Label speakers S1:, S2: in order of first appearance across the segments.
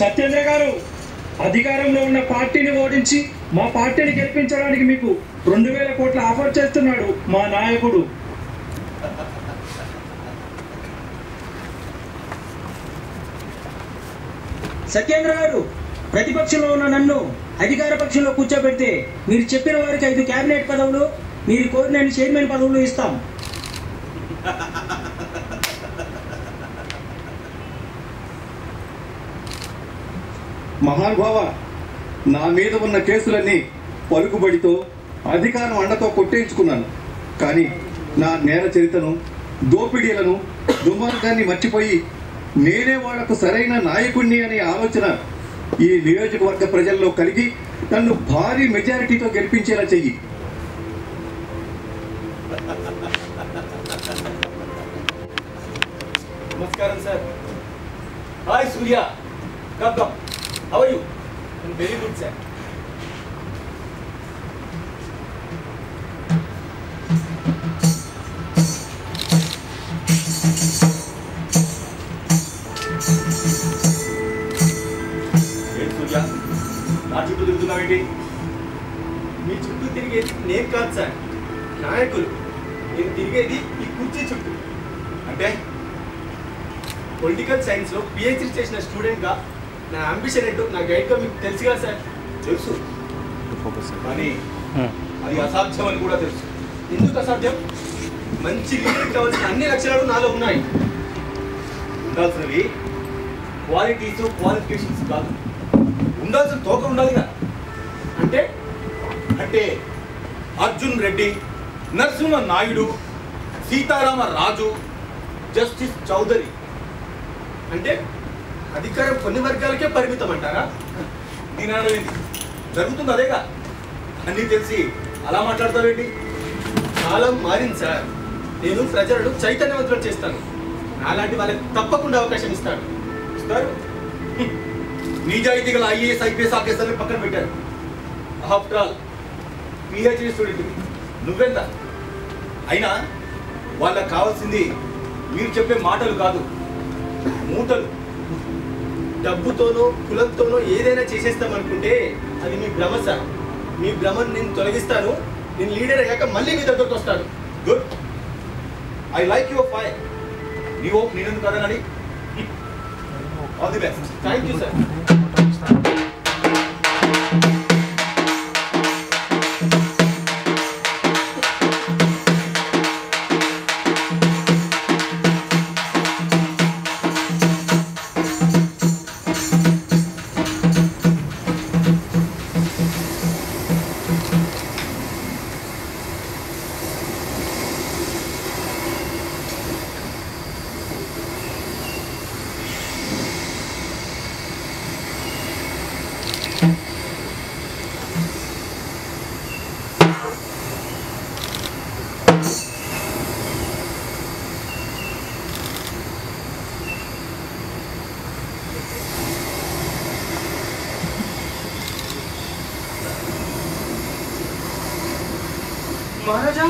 S1: సత్యేంద్ర గారు, అధికారంలో ఉన్న పార్టీని ఓడించి మా పార్టీని గెలిపించడానికి మీకు 2000 కోట్ల ఆఫర్ చేస్తున్నాడు మా నాయకుడు.
S2: సత్యేంద్ర గారు, ప్రతిపక్షంలో ఉన్న నన్ను అధికార పక్షంలో కూర్చోబెడితే మీరు చెప్పిన వారికి 5 క్యాబినెట్ పదవులు, మీరు కోరిన చైర్మన్ పదవులు ఇస్తాం.
S3: మహానుభావ, నా మీద ఉన్న కేసులన్నీ పలుకుబడితో అధికారం అండతో కొట్టేయించుకున్నాను. కానీ నా నేర చరిత్రను, దోపిడీలను, దుర్మార్గాన్ని మర్చిపోయి నేనే వాళ్లకు సరైన నాయకుణ్ణి అనే ఆలోచన ఈ నియోజకవర్గ ప్రజల్లో కలిగి నన్ను భారీ మెజారిటీతో గెలిపించేలా చెయ్యి.
S4: నమస్కారం sir. Hi Surya, come. How are you? I am very good sir. ఏంటి సూర్య, నా చుట్టూ తిరుగుతున్నావేంటి? మీ చుట్టూ తిరిగేది నేను కాదు సార్, నాయకులు. నేను తిరిగేది ఈ కుర్చీ చుట్టూ. అంటే పొలిటికల్ సైన్స్లో పిహెచ్డీ చేసిన స్టూడెంట్గా నా అంబిషన్ ఏంటో నా గైడ్గా మీకు తెలుసు కదా సార్. తెలుసు, కానీ అది అసాధ్యం అని కూడా తెలుసు. ఎందుకు అసాధ్యం? మంచి లీడర్ కావాల్సిన అన్ని లక్షణాలు నాలో ఉన్నాయి. ఉండాల్సినవి క్వాలిటీస్, క్వాలిఫికేషన్స్ కాదు, ఉండాల్సిన తోక ఉండాలి కదా. అంటే అంటే అర్జున్ రెడ్డి, నరసింహ నాయుడు, సీతారామ రాజు, జస్టిస్ చౌదరి అంటే అధికారం కొన్ని వర్గాలకే పరిమితం అంటారా? దీని ఏంటి జరుగుతుంది అదేగా. అన్నీ తెలిసి అలా మాట్లాడతావేంటి? కాలం మారింది సార్. నేను ప్రజలను చైతన్యవంతులు చేస్తాను. నాలాంటి వాళ్ళకి తప్పకుండా అవకాశం ఇస్తారు. నిజాయితీ గల ఐఏఎస్, ఐపీఎస్ ఆఫీసర్ని పక్కన పెట్టారు. ఆఫ్టర్ ఆల్ పిహెచ్డీ స్టూడెంట్ నువ్వెంత అయినా వాళ్ళకి కావాల్సింది మీరు చెప్పే మాటలు కాదు, మూటలు. డబ్బుతోనో కులంతోనో ఏదైనా చేసేస్తామనుకుంటే అది మీ భ్రమ సార్. మీ భ్రమను నేను తొలగిస్తాను. నేను లీడర్ అయ్యాక మళ్ళీ మీ దగ్గరకు వస్తాను. Good, I like your fire. నీ హోప్ నేనెందుకు కదనని. All the best. Thank you sir. महाराजा,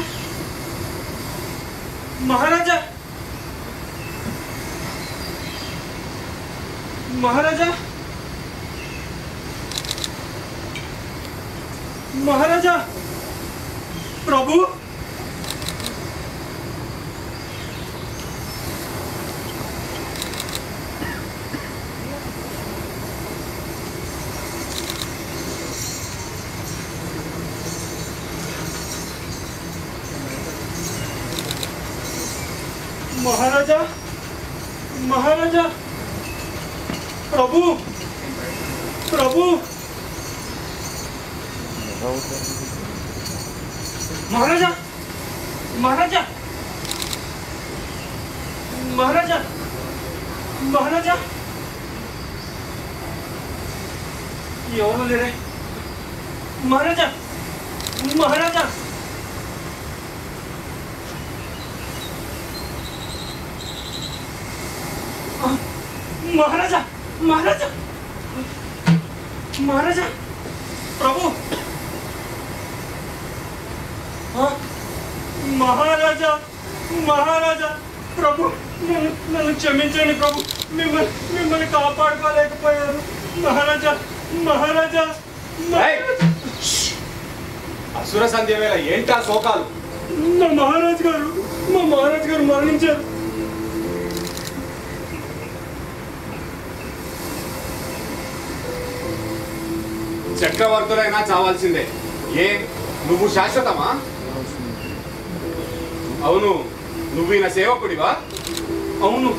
S4: महाराजा, महाराजा, महाराजा, प्रभु, महाराजा, महाराजा, प्रभु, प्रभु, महाराजा, महाराजा, महाराजा, महाराजा, ఎవరు లేరే? महाराजा, महाराजा, महाराजा, महाराजा, महाराजा, प्रभु, महाराजा, महाराजा, प्रभु, నన్ను క్షమించండి ప్రభు. మిమ్మల్ని కాపాడుకోలేకపోయారు.
S5: మహారాజా మహారాజా
S4: అసుర సంధ్య వేళ ఏంటా శోకాలు?
S5: మా మహారాజు గారు మరణించారు.
S4: చక్రవర్తులైనా చావాల్సిందే. ఏ నువ్వు శాశ్వతమా? అవును, నువ్వు ఈయన సేవకుడివా?
S5: అవును.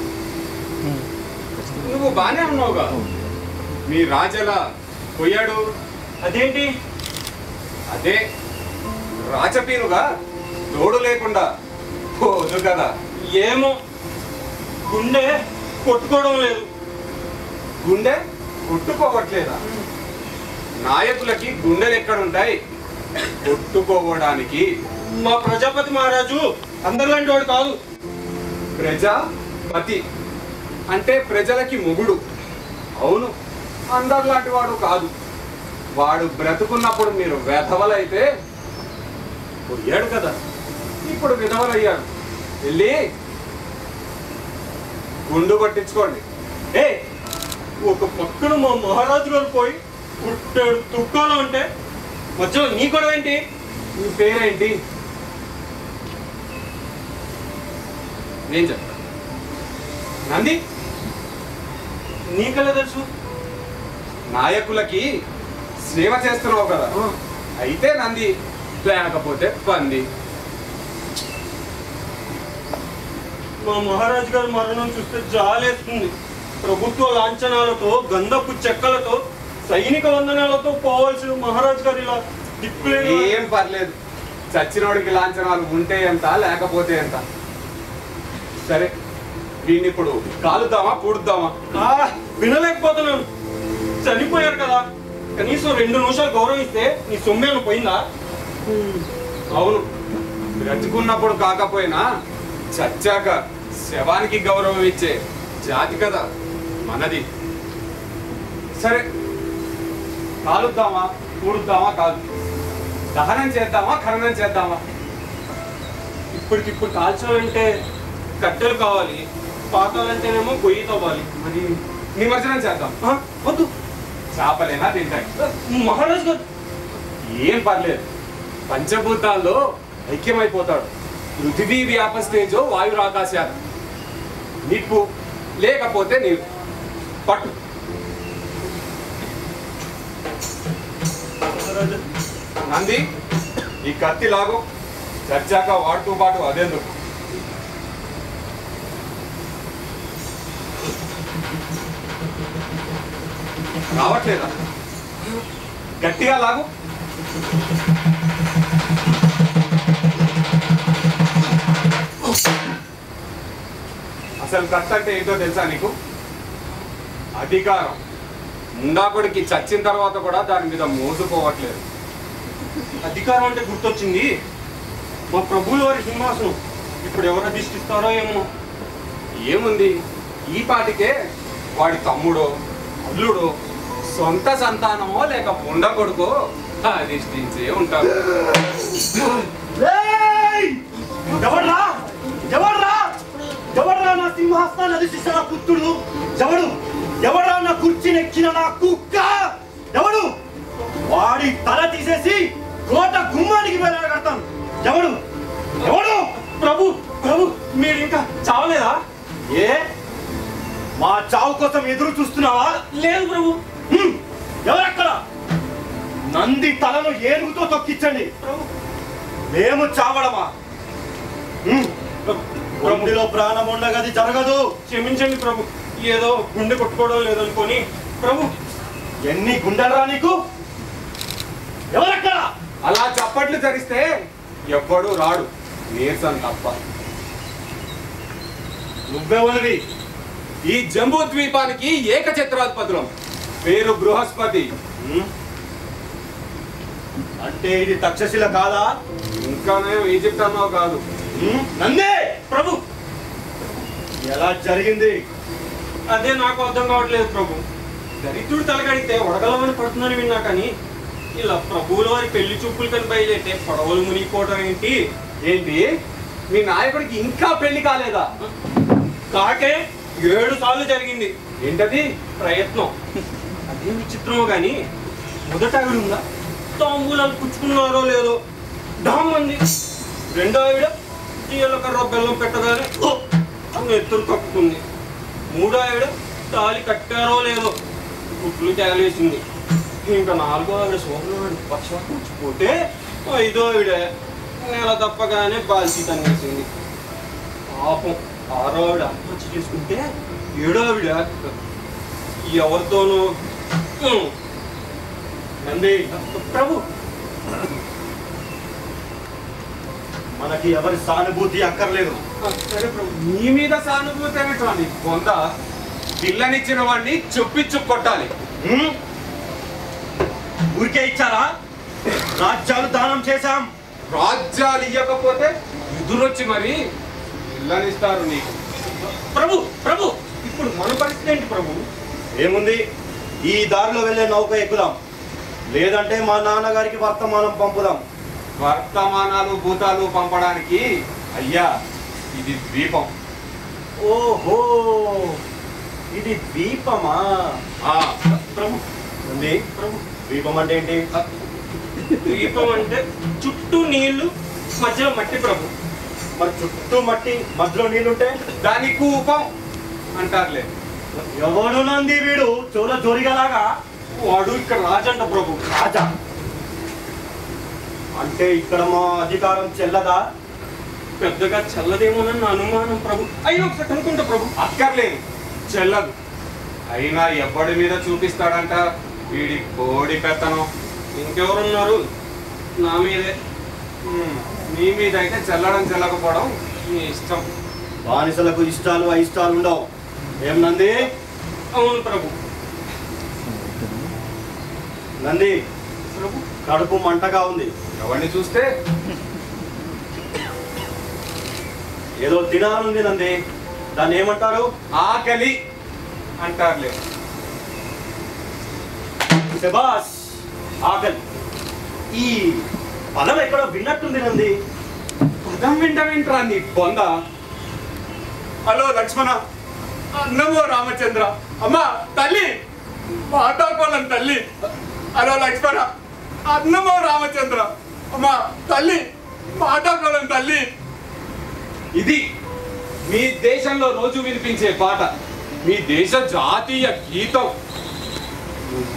S4: నువ్వు బానే ఉన్నావుగా. మీ రాజలా పోయాడు.
S5: అదేంటి?
S4: అదే రాచపీనుగా తోడు లేకుండా పోదు కదా.
S5: ఏమో గుండె కొట్టుకోవడం లేదు.
S4: గుండె కొట్టుకోవట్లేదా? నాయకులకి గుండెలు ఎక్కడుంటాయి కొట్టుకోవడానికి?
S5: మా ప్రజాపతి మహారాజు అందరిలాంటి వాడు కాదు.
S4: ప్రజాపతి అంటే ప్రజలకి మొగుడు. అవును, అందరిలాంటి వాడు కాదు. వాడు బ్రతుకున్నప్పుడు మీరు వెధవలైతే పోయాడు కదా, ఇప్పుడు విధవలయ్యాడు. వెళ్ళి గుండు పట్టించుకోండి.
S5: ఒక పక్కన మా మహారాజు గారు పోయి పుట్టాడు తుక్కాలు అంటే మధ్యలో నీ గొడవ ఏంటి?
S4: నీ పేరేంటి? నేను చెప్తాను. నంది.
S5: నీకెలా తెలుసు?
S4: నాయకులకి సేవ చేస్తున్నావు కదా, అయితే నంది, లేకపోతే పంది.
S5: మా మహారాజు గారి మరణం చూస్తే జాలేస్తుంది. ప్రభుత్వ లాంఛనాలతో గంధపు చెక్కలతో సైనిక వందనాలతో పోవాల్సిన మహారాజు గారు ఇలా దిక్కులే.
S4: ఏం పర్లేదు, చచ్చినోడికి లాంఛనాలు ఉంటే ఎంత లేకపోతే ఎంత. సరే, వీడిని ఇప్పుడు కాలుద్దామా పూడుద్దామా?
S5: వినలేకపోతున్నాను. చనిపోయారు కదా, కనీసం 2 నిమిషాలు గౌరవిస్తే నీ సొమ్మేను పోయిందా?
S4: అవును, బ్రతుకున్నప్పుడు కాకపోయినా చచ్చాక శవానికి గౌరవం ఇచ్చే జాతి కదా మనది. సరే, కాలుద్దామా పూడుద్దామా కాదు, దహనం చేద్దామా ఖననం చేద్దామా?
S5: ఇప్పటికిప్పుడు కాల్చాలంటే కట్టెలు కావాలి, పాతాలంటేనేమో గొయ్యి తవ్వాలి.
S4: మరి నిమజ్జనం చేద్దాం.
S5: వద్దు,
S4: చేపలేనా తింటాయి.
S5: మహారాజు గారు
S4: ఏం పర్లేదు, పంచభూతాల్లో ఐక్యమైపోతాడు. పృథివీ వ్యాపస్తేజో వాయురాకాశాలు. నిప్పు లేకపోతే నీరు. పట్టు. నంది, ఈ కత్తి లాగు. చచ్చాక వాడుతూ పాటు అదెందుకు? రావట్లేదా? గట్టిగా లాగు. అసలు కత్తి అంటే ఏంటో తెలుసా నీకు? అధికారం. ముండాకుడికి చచ్చిన తర్వాత కూడా దాని మీద మోసుపోవట్లేదు.
S5: అధికారం అంటే గుర్తొచ్చింది. మా ప్రభువుల వారి సింహాసనం ఇప్పుడు ఎవరు అధిష్టిస్తారో ఏమో.
S4: ఏముంది, ఈ పాటికే వాడి తమ్ముడో అల్లుడో సొంత సంతానమో లేక ముండకొడుకో అధిష్ఠించే ఉంటారు.
S5: ఎవడ్రా నా సింహాసనాన్ని అధిష్టిస్తున్న పుత్రుడు? ఎవడ్రా నా కుర్చీనెక్కిన నా కుక్క? ఎవడు? వాడి తల తీసేసి కోట గుమ్మానికి వెళ్ళగడతాను. ఎవడు? ప్రభు మీరు ఇంకా చావలేదా? ఏ మా చావు కోసం ఎదురు చూస్తున్నావా? లేదు ప్రభు. ఎవరక్కడ? నంది తలను ఏనుగుతో తొక్కించండి. మేము చావడమా? గుండెలో ప్రాణం ఉండగది జరగదు. క్షమించండి ప్రభు, ఏదో గుండె కొట్టుకోవడం లేదనుకొని. ప్రభు, ఎన్ని గుండెలరా నీకు? ఎవరక్కడ?
S4: అలా చప్పట్లు జరిస్తే ఎవ్వడూ రాడు, నీరసం తప్ప.
S5: నువ్వెవరివి?
S4: ఈ జంబూ ద్వీపానికి ఏకఛత్రాధిపతులం. పేరు బృహస్పతి.
S5: అంటే ఇది తక్షశిల కాదా?
S4: ఇంకానే ఈజిప్ట్ అన్నావు కాదు.
S5: నందే ప్రభు, ఎలా జరిగింది? అదే నాకు అర్థం కావట్లేదు ప్రభు. దరిద్రుడు తలగడితే వడగలమని పడుతుందని విన్నా, కానీ ఇలా ప్రభువుల వారి పెళ్లి చూపులు కని బయలుదేరితే పొడవలు మునిగిపోవడం ఏంటి?
S4: ఏంటి, మీ నాయకుడికి ఇంకా పెళ్లి కాలేదా?
S5: కాకే 7 సార్లు జరిగింది.
S4: ఏంటది?
S5: ప్రయత్నం. అదే విచిత్రమో కానీ మొదట ఆవిడ ఉందా తాంబూలాలు పుచ్చుకున్నారో లేదో డామ్ అంది. రెండో ఆవిడ జీలకర్ర బెల్లం పెట్టగానే ఎత్తురు కప్పుకుంది. మూడో ఆవిడ తాళి కట్టారో లేదో గుట్లు తేలేసింది. ఇంకా నాలుగో ఆవిడ సోమనాడు పక్షవాతం వచ్చిపోతే ఐదో ఆవిడ నెల తప్పగానే బాల్చి తన్నేసింది. పాపం ఆరో ఆవిడ ఆత్మహత్య చేసుకుంటే ఏడో ఆవిడ ఎవరితోనూ
S6: నంది
S5: ప్రభు
S6: మనకి ఎవరి సానుభూతి అక్కర్లేదు.
S5: సరే ప్రభు. నీ మీద సానుభూతి ఏమిటో నీ కొంత పిల్లనిచ్చిన వాడిని చొప్పించు కొట్టాలి.
S6: ఊరికే ఇచ్చారా? రాజ్యాలు దానం చేశాం.
S5: రాజ్యాలు ఇవ్వకపోతే ఎదురొచ్చి మరి పిల్లనిస్తారు నీకు. ప్రభు ప్రభు ఇప్పుడు మన పరిస్థితి ఏంటి ప్రభు?
S6: ఏముంది, ఈ దారిలో వెళ్ళే నౌక ఎక్కుదాం, లేదంటే మా నాన్నగారికి వర్తమానం పంపుదాం.
S5: వర్తమానాలు భూతాలు పంపడానికి అయ్యా ఇది ద్వీపం.
S6: ఓహో, ఇది ద్వీపమా?
S5: ప్రభు
S6: ఉంది.
S5: ప్రభు
S6: ద్వీపం అంటే ఏంటి?
S5: ద్వీపం అంటే చుట్టూ నీళ్లు మధ్యలో మట్టి ప్రభు.
S6: మరి చుట్టూ మట్టి మధ్యలో నీళ్ళుంటే
S5: దాని కూపం అంటారులే.
S6: ఎవడు నంది వీడు చోళ జోరిగలాగా?
S5: వాడు ఇక్కడ రాజంట ప్రభు.
S6: రాజా అంటే ఇక్కడ మా అధికారం చెల్లదా?
S5: పెద్దగా చల్లదేమోనన్న అనుమానం ప్రభు. అయినా ఒకసారి కనుక్కుంటా ప్రభు. అక్కర్లేదు, చెల్లదు. అయినా ఎవడి మీద చూపిస్తాడంట వీడి కోడి పెత్తనం. ఇంకెవరున్నారు? నా మీదే. మీ మీద అయితే చెల్లడం చెల్లకపోవడం మీ ఇష్టం.
S6: బానిసలకు ఇష్టాలు అయిష్టాలు ఉండవు. ఏం నంది?
S5: అవును ప్రభు.
S6: నంది,
S5: ప్రభు
S6: కడుపు మంటగా ఉంది.
S5: ఎవరిని చూస్తే
S6: ఏదో తినాలనుంది నంది. దాన్ని ఏమంటారు?
S5: ఆకలి అంటారులే.
S6: శబాష్, ఆకలి. ఈ పదం ఎక్కడో విన్నట్టుంది నంది.
S5: పదం వింటా నీ బొంద. హలో లక్ష్మణ, అన్నమో రామచంద్ర, అమ్మా తల్లి మాతాకోలం తల్లి. హలో లక్ష్మణ, అన్నమో రామచంద్ర, అమ్మా తల్లి మాతాకోలం తల్లి. ఇది మీ దేశంలో రోజు వినిపించే పాట, మీ దేశ జాతీయ గీతం.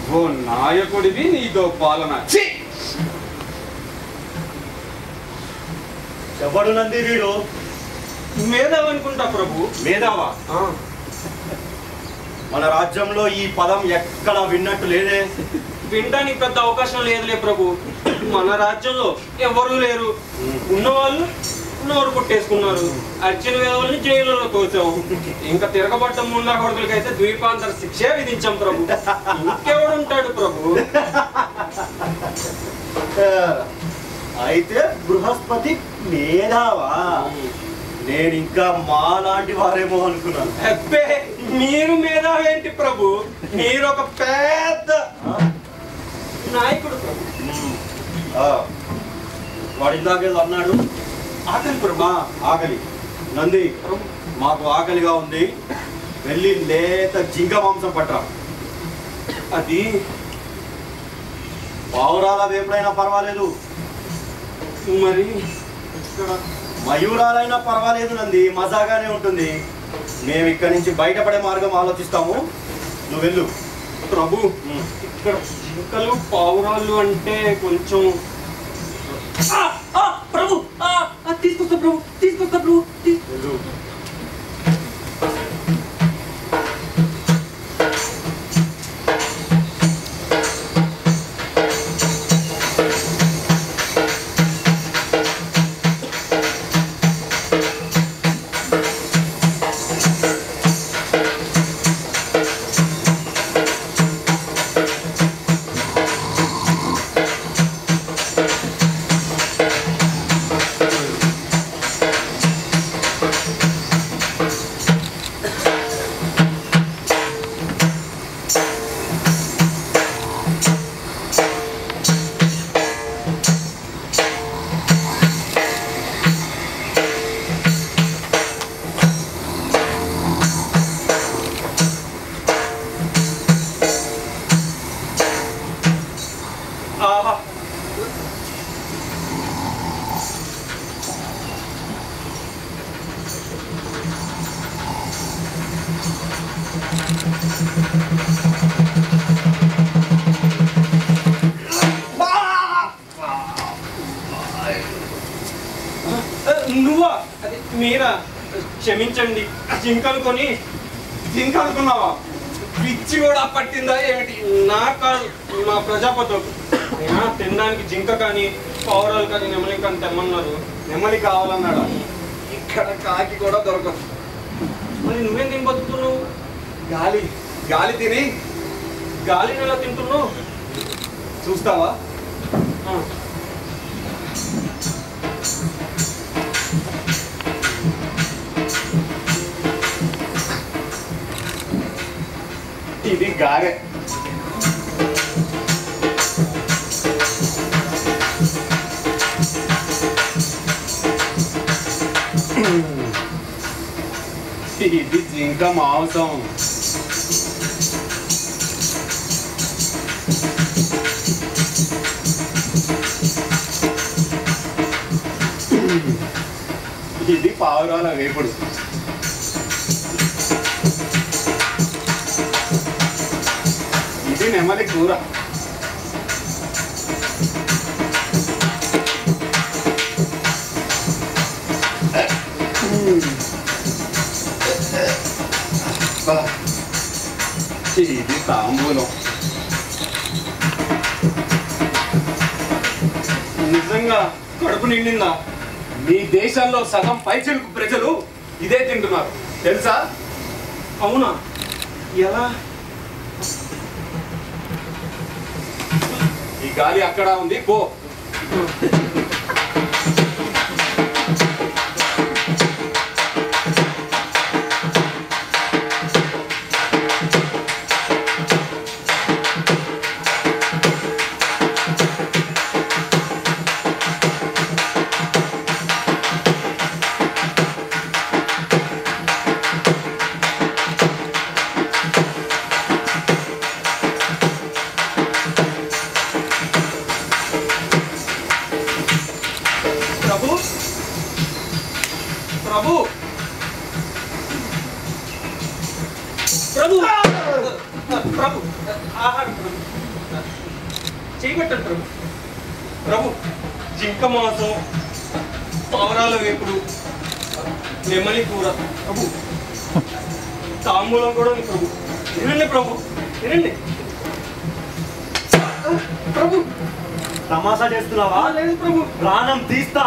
S5: నువ్వు నాయకుడివి, నీదో పాలన.
S6: ఎవడు నంది వీడు?
S5: మేధావి అనుకుంటా ప్రభు.
S6: మేధావా? మన రాజ్యంలో ఈ పదం ఎక్కడ విన్నట్టు లేదే.
S5: వినడానికి పెద్ద అవకాశం లేదులే ప్రభు. మన రాజ్యంలో ఎవరు లేరు. ఉన్నవాళ్ళు నోరు కొట్టేసుకున్నారు. అర్చన వేదవుల్ని జైలులో తోచాం. ఇంకా తిరగబడ్డ ముండా కొడుకులకైతే ద్వీపాంతర శిక్షే విధించాం ప్రభు. ఇంకెవడు ఉంటాడు ప్రభు?
S6: అయితే బృహస్పతి మేధావా? నేను ఇంకా మా లాంటి వారేమో అనుకున్నాను.
S5: అబ్బే, మీరు మేధావి ఏంటి ప్రభు? మీరు ఒక పెద్ద నాయకుడు ప్రభు.
S6: వాడు ఇందాకేదో అన్నాడు,
S5: ఆకలి ప్రభు.
S6: ఆకలి. నంది, మాకు ఆకలిగా ఉంది, వెళ్ళి లేత జింక మాంసం పట్టరా.
S5: అది
S6: పావురాల వేపుడైనా పర్వాలేదు,
S5: మరి
S6: మయూరాలైనా పర్వాలేదు నంది, మజాగానే ఉంటుంది. మేము ఇక్కడి నుంచి బయటపడే మార్గం ఆలోచిస్తాము, నువ్వు వెళ్ళు.
S5: ప్రభు, ఇక్కడ జింకలు పావురాళ్ళు అంటే కొంచెం ప్రభు తీసుకొస్తా ప్రభు, తీసుకొస్తా ప్రభు.
S6: వెళ్ళు.
S5: నువ్వా? అది మీరా? క్షమించండి, జింక అనుకున్నావా? పిచ్చి కూడా పట్టిందా ఏమిటి? నా ప్రజాపతులకు అయినా తినడానికి జింక కానీ పౌరాలు కానీ నెమలి కానీ తెమ్మన్నారు.
S6: నెమ్మది కావాలన్నాడా? ఇక్కడ కాకి కూడా దొరకదు.
S5: మరి నువ్వేం తిని బతుకుతున్నావు?
S6: గాలి తిని.
S5: గాలిని ఎలా తింటున్నావు?
S6: చూస్తావా? ఇది గారె. ఇది జింక మాంసం. ఇది పావురాల వేపుడు. ఇది నెమలి కూర. ఇది తాంబూలం.
S5: నిజంగా కడుపు నిండిందా?
S6: మీ దేశంలో సగం పైచిలుకు ప్రజలు ఇదే తింటున్నారు తెలుసా?
S5: అవునా? ఎలా?
S6: ఈ గాలి అక్కడ ఉంది, పో.
S5: ప్రభు ఆహారం చేయబట్టండి ప్రభు. ప్రభు జింక మాంసం, పావురాల వేపుడు, నెమలి కూర ప్రభు. తాంబూలం కూడా ఉంది ప్రభు. తినండి ప్రభు, తినండి. ప్రభు
S6: తమాషా చేస్తున్నావా?
S5: లేదు ప్రభు,
S6: ప్రాణం తీస్తా.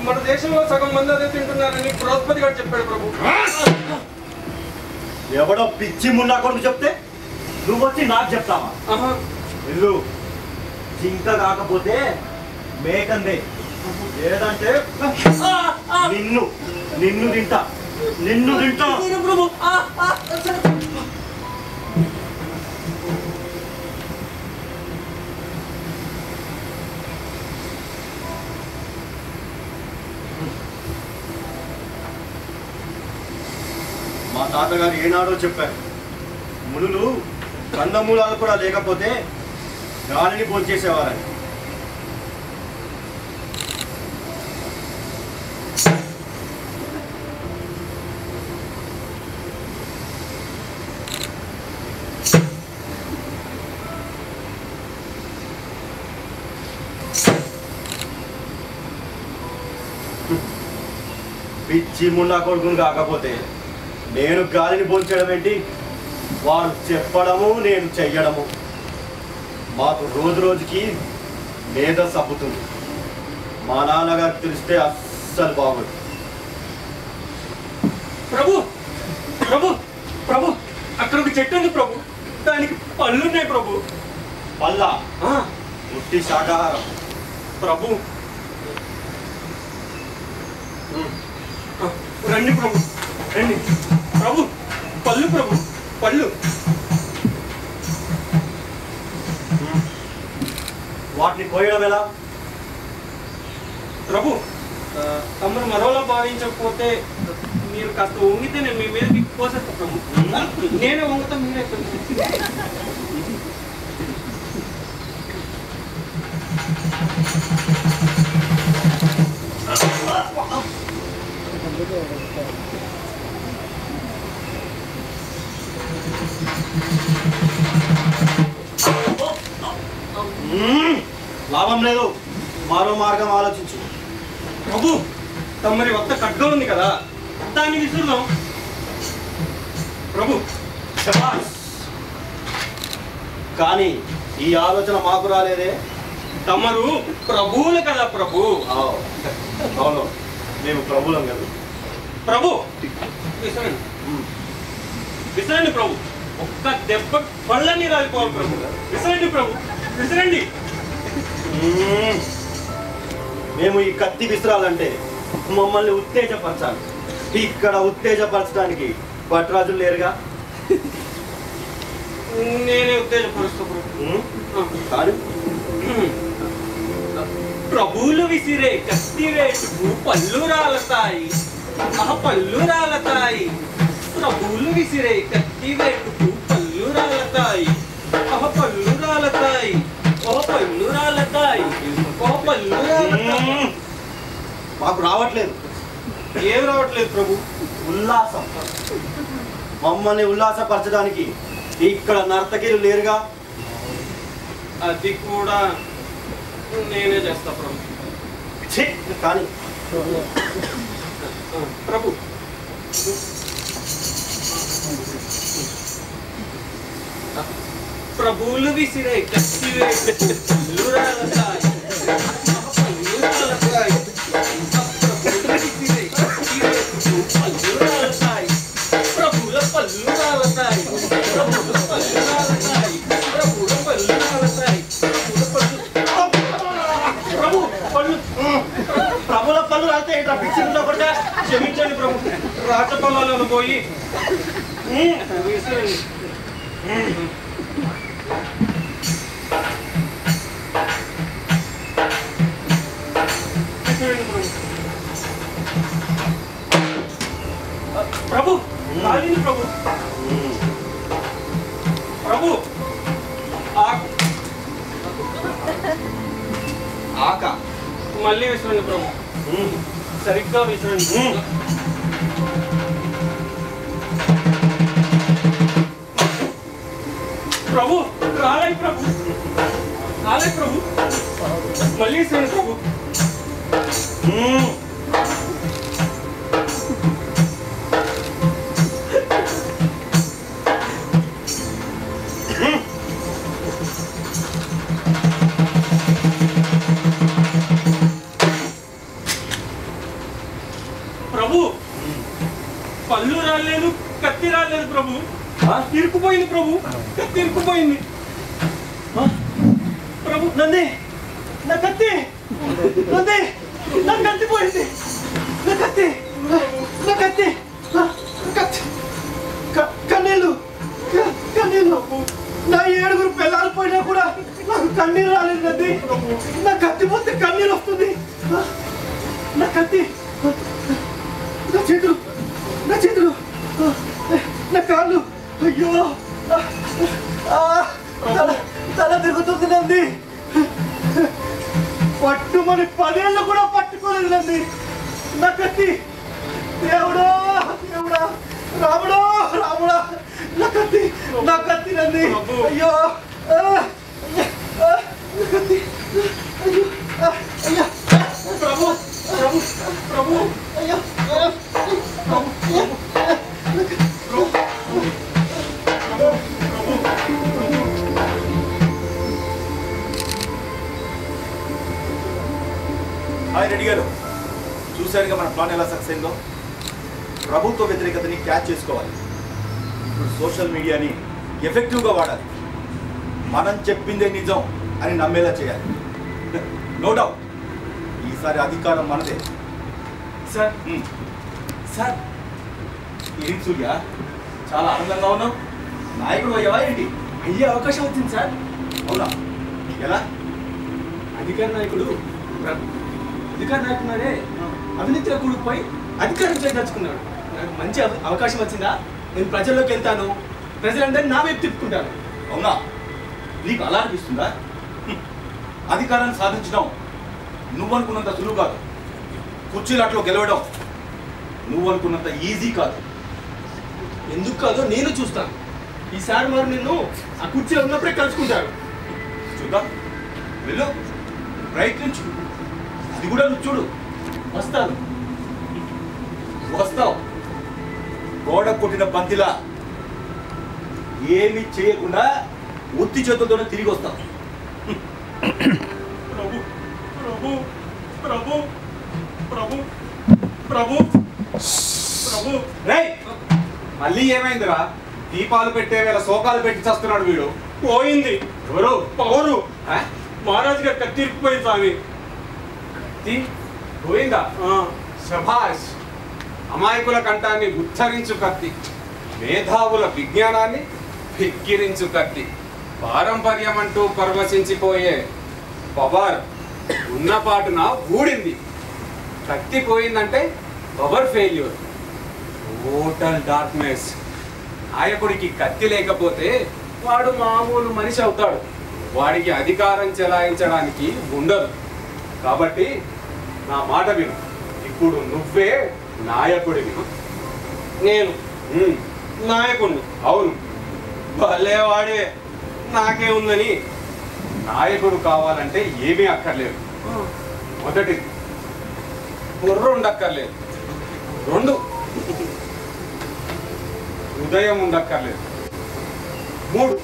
S5: మన దేశంలో సగం మంది అదే తింటున్నారని బృహస్పతి గారు చెప్పాడు ప్రభు.
S6: ఎవడో పిచ్చి మున్నా కొడుకు చెప్తే నువ్వు వచ్చి నాకు చెప్తావా? ఇల్లు జింక కాకపోతే మేకందే, లేదంటే నిన్ను తింటా
S5: ప్రభు.
S6: మా తాతగారు ఏనాడో చెప్పారు, మునులు కందమూలాలు కూడా లేకపోతే గాలిని భోంచేసేవారని. పిచ్చి మున్నా కొడుకుని కాకపోతే నేను గాలిని భోంచడం ఏంటి? వారు చెప్పడము నేను చెయ్యడము. మాకు రోజు రోజుకి మేధ సబ్బుతుంది. మా నాన్నగారికి తెలిస్తే అస్సలు బాగోదు.
S5: ప్రభు ప్రభు ప్రభు అక్కడ ఒక చెట్టు ఉంది ప్రభు, దానికి పళ్ళున్నాయి ప్రభు.
S6: పల్ల ఉట్టి శాకాహారం.
S5: ప్రభు రండి ప్రభు, రండి ప్రభు. పళ్ళు ప్రభు, పళ్ళు.
S6: వాటిని కోయడం ఎలా?
S5: ప్రభు తమరు మరోలా భావించకపోతే మీరు కాస్త వంగితే నేను మీ మీదకి కోసేస్తా ప్రభు. నేనే వంగుతా, మీరే
S6: లాభం లేదు, మరో మార్గం ఆలోచించు.
S5: ప్రభు తమరి వద్ద ఖడ్గం ఉంది కదా, దాన్ని విసురుదాం. ప్రభు
S6: శభాష్. కానీ ఈ ఆలోచన మాకు రాలేదే.
S5: తమరు ప్రభువులు కదా ప్రభు.
S6: అవును, మేము ప్రభులం కదా.
S5: ప్రభు విసరండి, విసరండి ప్రభు. ఒక్క దెబ్బ పళ్ళని రాలిపోవాలి ప్రభు. విసరండి ప్రభు, విసరండి.
S6: మేము ఈ కత్తి విసిరాలంటే మమ్మల్ని ఉత్తేజపరచాలి. ఇక్కడ ఉత్తేజపరచడానికి భట్రాజులు లేరుగా.
S5: నేనే ఉత్తేజపరుస్తా ప్రభు.
S6: కానీ
S5: ప్రభువులు విసిరే కత్తి వేటుకు పళ్ళు రాలతాయి, పళ్ళు రాలతాయి. ప్రభువులు విసిరే కత్తి వేటుకు పళ్ళు రాలతాయి, పళ్ళు రాలతాయి, పళ్ళు రాలతాయి, పళ్ళు రాలతాయి.
S6: మాకు రావట్లేదు.
S5: ఏం రావట్లేదు ప్రభు?
S6: ఉల్లాసం. మమ్మల్ని ఉల్లాసపరచడానికి ఇక్కడ నర్తకిలు లేరుగా.
S5: అది కూడా నేనే చేస్తా ప్రభు.
S6: కానీ
S5: ప్రభు ప్రభువులు విసిరే కత్తి వేటు పళ్ళు రాలతాయి, పళ్ళు రాలతాయి. ప్రభువులు విసిరే కత్తి వేటు పళ్ళు రాలతాయి, ప్రభువుల పళ్ళు రాలతాయి, ప్రభువుల పళ్ళు రాలతాయి, ప్రభువుల పళ్ళు రాలతాయి, ప్రభు పళ్ళు.
S6: ప్రభుల పనులు రాస్తే ఏంటో పిక్చర్లో పడ్డా.
S5: క్షమించండి ప్రభు, రాచపల్లలో పోయి విసిరండి. ప్రభు కాలింది ప్రభు. ప్రభు
S6: ఆక
S5: మళ్ళీ విసిరండి ప్రభు. సరిగ్గా విసిరండి. ప్రభు రాలే ప్రభు, రాలే ప్రభు. మళ్ళీ విసిరండి ప్రభు. ప్రభు పళ్ళు రాలేదు, కత్తి రాలేదు ప్రభు. ఇరుక్కుపోయింది ప్రభు, కత్తి ఇరుక్కుపోయింది. ప్రభు
S6: నంది, నా కత్తి, నంది, నా కత్తి పోయింది. నా కత్తి, నా కత్తి, కత్తి, కన్నీళ్ళు, కన్నీళ్ళు. నా 7 పిల్లలు పోయినా కూడా నాకు కన్నీరు రాలేదు నంది. నా కత్తి పోతే కన్నీరు వస్తుంది. నా కత్తి, నా చేతులు, నా చేతులు, నా కాళ్ళు. అయ్యో, తల తిరుగుతుంది నంది. పట్టుమని 10 ఏళ్ళు కూడా పట్టుకోలేదు నంది. నా కత్తి, దేవుడా, దేవుడా, రాముడా, రాముడా, నా కత్తి, నా కత్తి నంది. అయ్యో, నా కత్తి, అయ్యో, అయ్యో.
S5: ప్రభు ప్రభు ప్రభు
S6: అయ్యో,
S4: హాయ్ రెడ్డి గారు, చూశారుగా మన ప్లాన్ ఎలా సక్సెస్ అయిందో. ప్రభుత్వ వ్యతిరేకతని క్యాచ్ చేసుకోవాలి. ఇప్పుడు సోషల్ మీడియాని ఎఫెక్టివ్గా వాడాలి. మనం చెప్పిందే నిజం అని నమ్మేలా చేయాలి. నో డౌట్ ఈసారి అధికారం మనదే.
S5: సార్
S4: సార్ ఏం సూర్య, చాలా ఆనందంగా ఉన్నావు. నాయకుడు అయ్యావా ఏంటి?
S5: అయ్యే అవకాశం వచ్చింది సార్.
S4: అవునా? ఎలా?
S5: అధికార నాయకుడు నాడే అవినీతిలో కూడుకుపోయి అధికారం చేయదలుచుకున్నాడు. నాకు మంచి అవకాశం వచ్చిందా, నేను ప్రజల్లోకి వెళ్తాను, ప్రజలందరినీ నా వైపు తిప్పుకుంటాను.
S4: అవునా? నీకు అలా అనిపిస్తుందా? అధికారాన్ని సాధించడం నువ్వనుకున్నంత సులువు కాదు. కుర్చీలాట్లో గెలవడం నువ్వనుకున్నంత ఈజీ కాదు.
S5: ఎందుకు కాదో నేను చూస్తాను. ఈసారి మరి నిన్ను ఆ కుర్చీలో ఉన్నప్పుడే కలుసుకుంటాడు.
S4: చూద్దాం, వెళ్ళు, ప్రయత్నించు. అది కూడా నువ్వు చూడు.
S5: వస్తాను.
S6: కొట్టిన బంతిలా ఏమి చేయకుండా ఉత్తి చేతులతోనే తిరిగి వస్తాం.
S5: ప్రభు ప్రభు ప్రభు ప్రభు ప్రభు ప్రభు
S7: రేయ్ మళ్ళీ ఏమైందిరా? దీపాలు పెట్టే వేళ శోకాలు పెట్టి చేస్తున్నాడు వీడు.
S5: పోయింది
S7: ఎవరు?
S5: పవరు.
S7: ఆ?
S5: మహారాజు గారు కత్తిరిపోయింది స్వామి.
S7: కత్తి పోయిందా? శభాష్. అమాయకుల కంఠాన్ని ఉచ్చరించు కత్తి, మేధావుల విజ్ఞానాన్ని ధిక్కిరించు కత్తి, పారంపర్యం అంటూ పరవశించిపోయే పవర్ ఉన్నపాటున ఊడింది. కత్తి పోయిందంటే పవర్ ఫెయిల్యూర్, టోటల్ డార్క్నెస్. నాయకుడికి కత్తి లేకపోతే వాడు మామూలు మనిషి అవుతాడు. వాడికి అధికారం చెలాయించడానికి ఉండదు. కాబట్టి నా మాట విను. ఇప్పుడు నువ్వే నాయకుడివి.
S5: నేను నాయకుడిని.
S7: అవును,
S5: భలేవాడే. నాకే ఉందని.
S7: నాయకుడు కావాలంటే ఏమీ అక్కర్లేదు. మొదటిది బుర్ర ఉండక్కర్లేదు. 2 హృదయం ఉండక్కర్లేదు. 3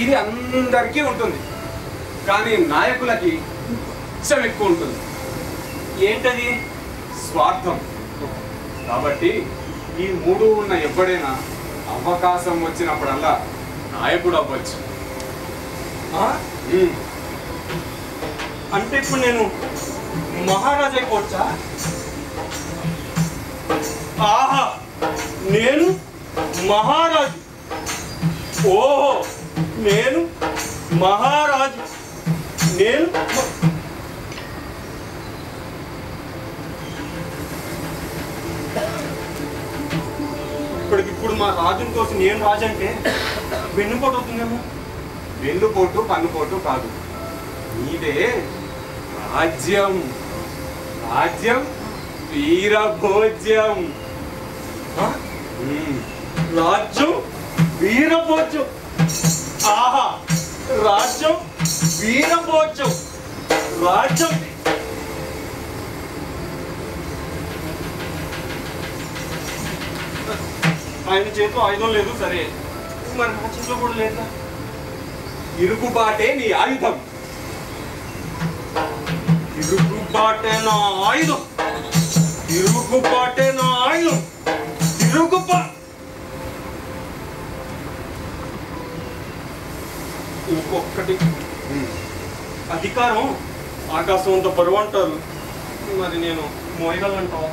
S7: ఇది అందరికీ ఉంటుంది, కానీ నాయకులకి కొంచెం ఎక్కువ ఉంటుంది.
S5: ఏంటది?
S7: స్వార్థం. కాబట్టి ఈ 3 ఉన్న ఎప్పుడైనా అవకాశం వచ్చినప్పుడల్లా నాయకుడు అవ్వచ్చు.
S5: అంటే ఇప్పుడు నేను మహారాజు అయిపోవచ్చా? ఆహా, నేను మహారాజు. ఓహో, నేను మహారాజు. నేను ఇప్పటికిప్పుడు మా రాజుని కోసం నేను రాజు అంటే వెన్నుపోటు అవుతుందేమో.
S7: వెన్నుపోటు పన్నుపోటు కాదు, నీదే రాజ్యం. రాజ్యం వీరభోజ్యం.
S5: రాజ్యం వీరభోజ్యం. ఆహా, రాజ్యం వీరభోజ్యం. రాజ్యం ఆయన చేతిలో ఆయుధం లేదు, సరే, మరి నా చేతిలో కూడా లేదా?
S7: తిరుగుబాటే నీ ఆయుధం.
S5: తిరుగుబాటే నా ఆయుధం. తిరుగుబాటే నా ఆయుధం. ఇంకొకటి, అధికారం ఆకాశం అంత బరువు అంటారు, మరి నేను మోయగలంటావా?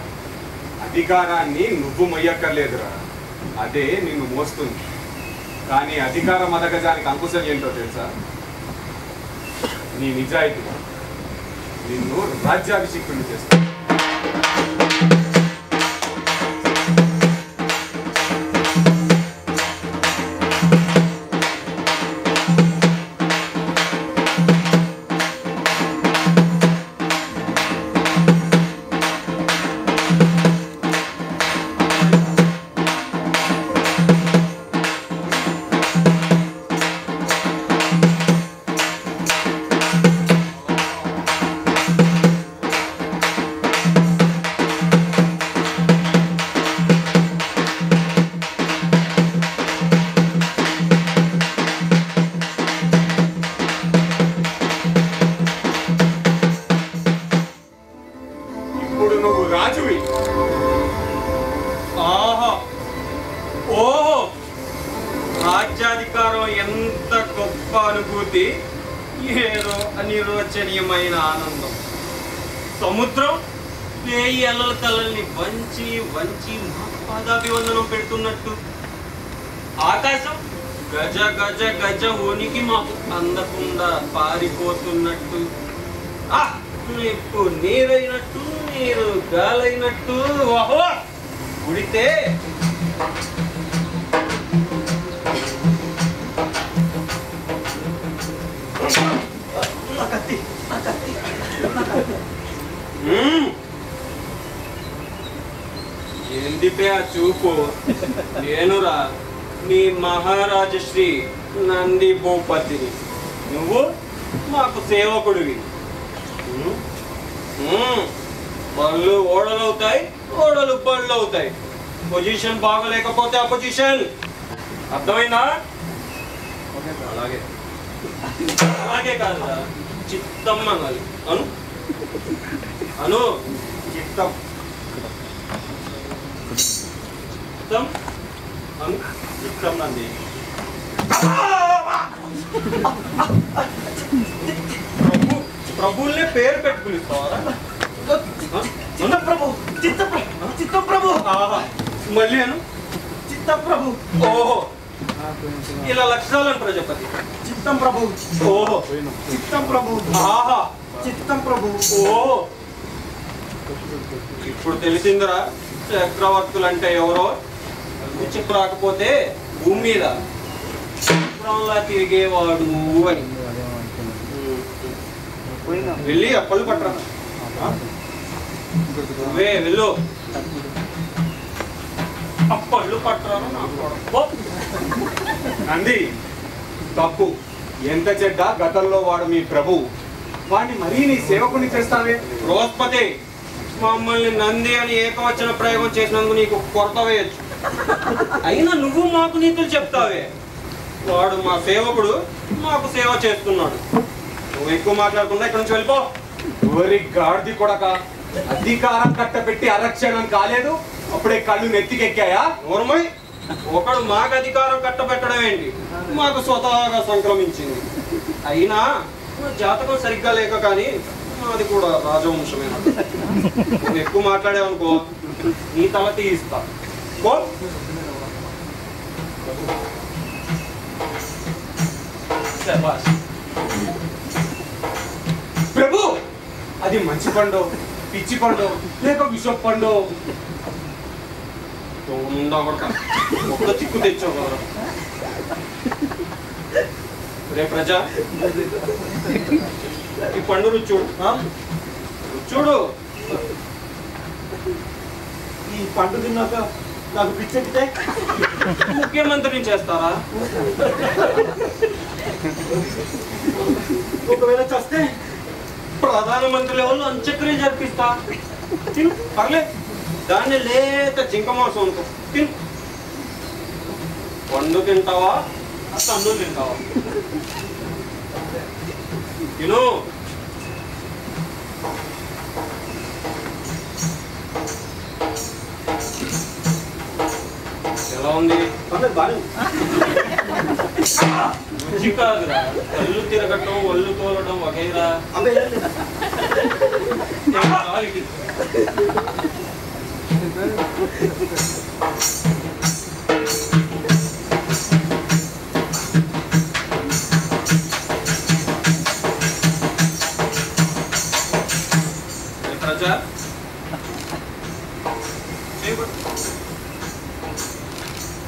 S7: అధికారాన్ని నువ్వు మొయ్యక్కర్లేదురా, అదే నిన్ను మోస్తుంది. కానీ అధికారం అదగజానికి అంకుశం ఏంటో తెలుసా? నీ నిజాయితీ నిన్ను రాజ్యాభిషిక్తుని చేస్తుంది.
S5: రాజ్యాధికారం ఎంత గొప్ప అనుభూతి, ఏదో అనిర్వచనీయమైన ఆనందం. సముద్రం వేయి అలల తలల్ని వంచి వంచి పాదాభివందనం పెడుతున్నట్టు, ఆకాశం గజ గజ గజ ఉనికి మాకు అందకుండా పారిపోతున్నట్టు, నిప్పు నీరైనట్టు, నీరు గాలైనట్టు, ఓహో ఉడితే ఏందిపే ఆ చూపు? నేనురా నీ మహారాజశ్రీ నంది భూపతిని, నువ్వు మాకు సేవకుడివి. బళ్ళు ఓడలవుతాయి, ఓడలు బళ్ళు అవుతాయి. పొజిషన్ బాగలేకపోతే అపోజిషన్. అర్థమైందా? అలాగే అలాగే కాదురా, చిత్తం అనాలి. అను అను చిత్తం చిత్తం అను చిత్తం నంది. ప్రభువులనే పేరు పెట్టి పిలుస్తావారా?
S6: చిత్తప్రభు, చిత్తప్రభు,
S5: మళ్ళీ అను
S6: చిత్తప్రభు.
S5: ఓహో, ఇలా లక్షణాలు అంటారు చెప్పండి.
S6: చిత్తం ప్రభు,
S5: ఓహో,
S6: చిత్తం ప్రభు,
S5: ఆహా,
S6: చిత్తం ప్రభు.
S5: ఓహో, ఇప్పుడు తెలిసిందిరా చక్రవర్తులు అంటే ఎవరో. చెప్పు రాకపోతే భూమి మీద చక్రంలా తిరిగేవాడు అని. వెళ్ళి ఆ పళ్ళు పట్టరా. నువ్వే వెళ్ళు, ఆ పళ్ళు పట్టరా.
S7: నంది తప్పు. ఎంత చెడ్డ గతంలో వాడు మీ ప్రభు, వాడిని మరీ నీ సేవకుని చేస్తావే.
S5: బృహస్పతి, మమ్మల్ని నంది అని ఏకవచన ప్రయోగం చేసినందుకు నీకు కొరత వేయచ్చు. అయినా నువ్వు మాకు నీతులు చెప్తావే. వాడు మా సేవకుడు, మాకు సేవ చేస్తున్నాడు. నువ్వు ఎక్కువ మాట్లాడకుండా ఇక్కడ నుంచి వెళ్ళిపో.
S7: ఓరి గాడిది కొడక, అధికారం కట్టబెట్టి అరక్షణం కాలేదు, అప్పుడే కళ్ళు నెత్తికెక్కాయా?
S5: నోర్మై, ఒకడు మాకు అధికారం కట్టబెట్టడం ఏంటి, మాకు స్వతహాగా సంక్రమించింది. అయినా జాతకం సరిగ్గా లేక కానీ మాది కూడా రాజవంశమే. నువ్వు ఎక్కువ మాట్లాడావనుకో నీ తల తీయిస్తా. పో. శభాష్.
S7: ప్రభు, అది మంచి పండు, పిచ్చి పండు, లేక విషపు పండు?
S5: ఒక్క చిక్కు తెచ్చావు కదా రే ప్రజ. ఈ పండు రుచి చూడు, చూడు.
S6: ఈ పండు తిన్నాక నాకు పిచ్చెక్కితే
S5: ముఖ్యమంత్రిని చేస్తారా?
S6: ఒకవేళ చస్తే
S5: ప్రధానమంత్రి లెవెల్లో అంత్యక్రియ జరిపిస్తా. తిను, పర్లేదు. దాన్ని లేక జింక మాంసం అనుకో, తిను. పండు తింటావా, తన్నులు తింటావా? తిను. ఎలా ఉంది?
S6: బాగా
S5: రుచి కాదురా, కళ్ళు తిరగటం, ఒళ్ళు తోలడం వగైరా.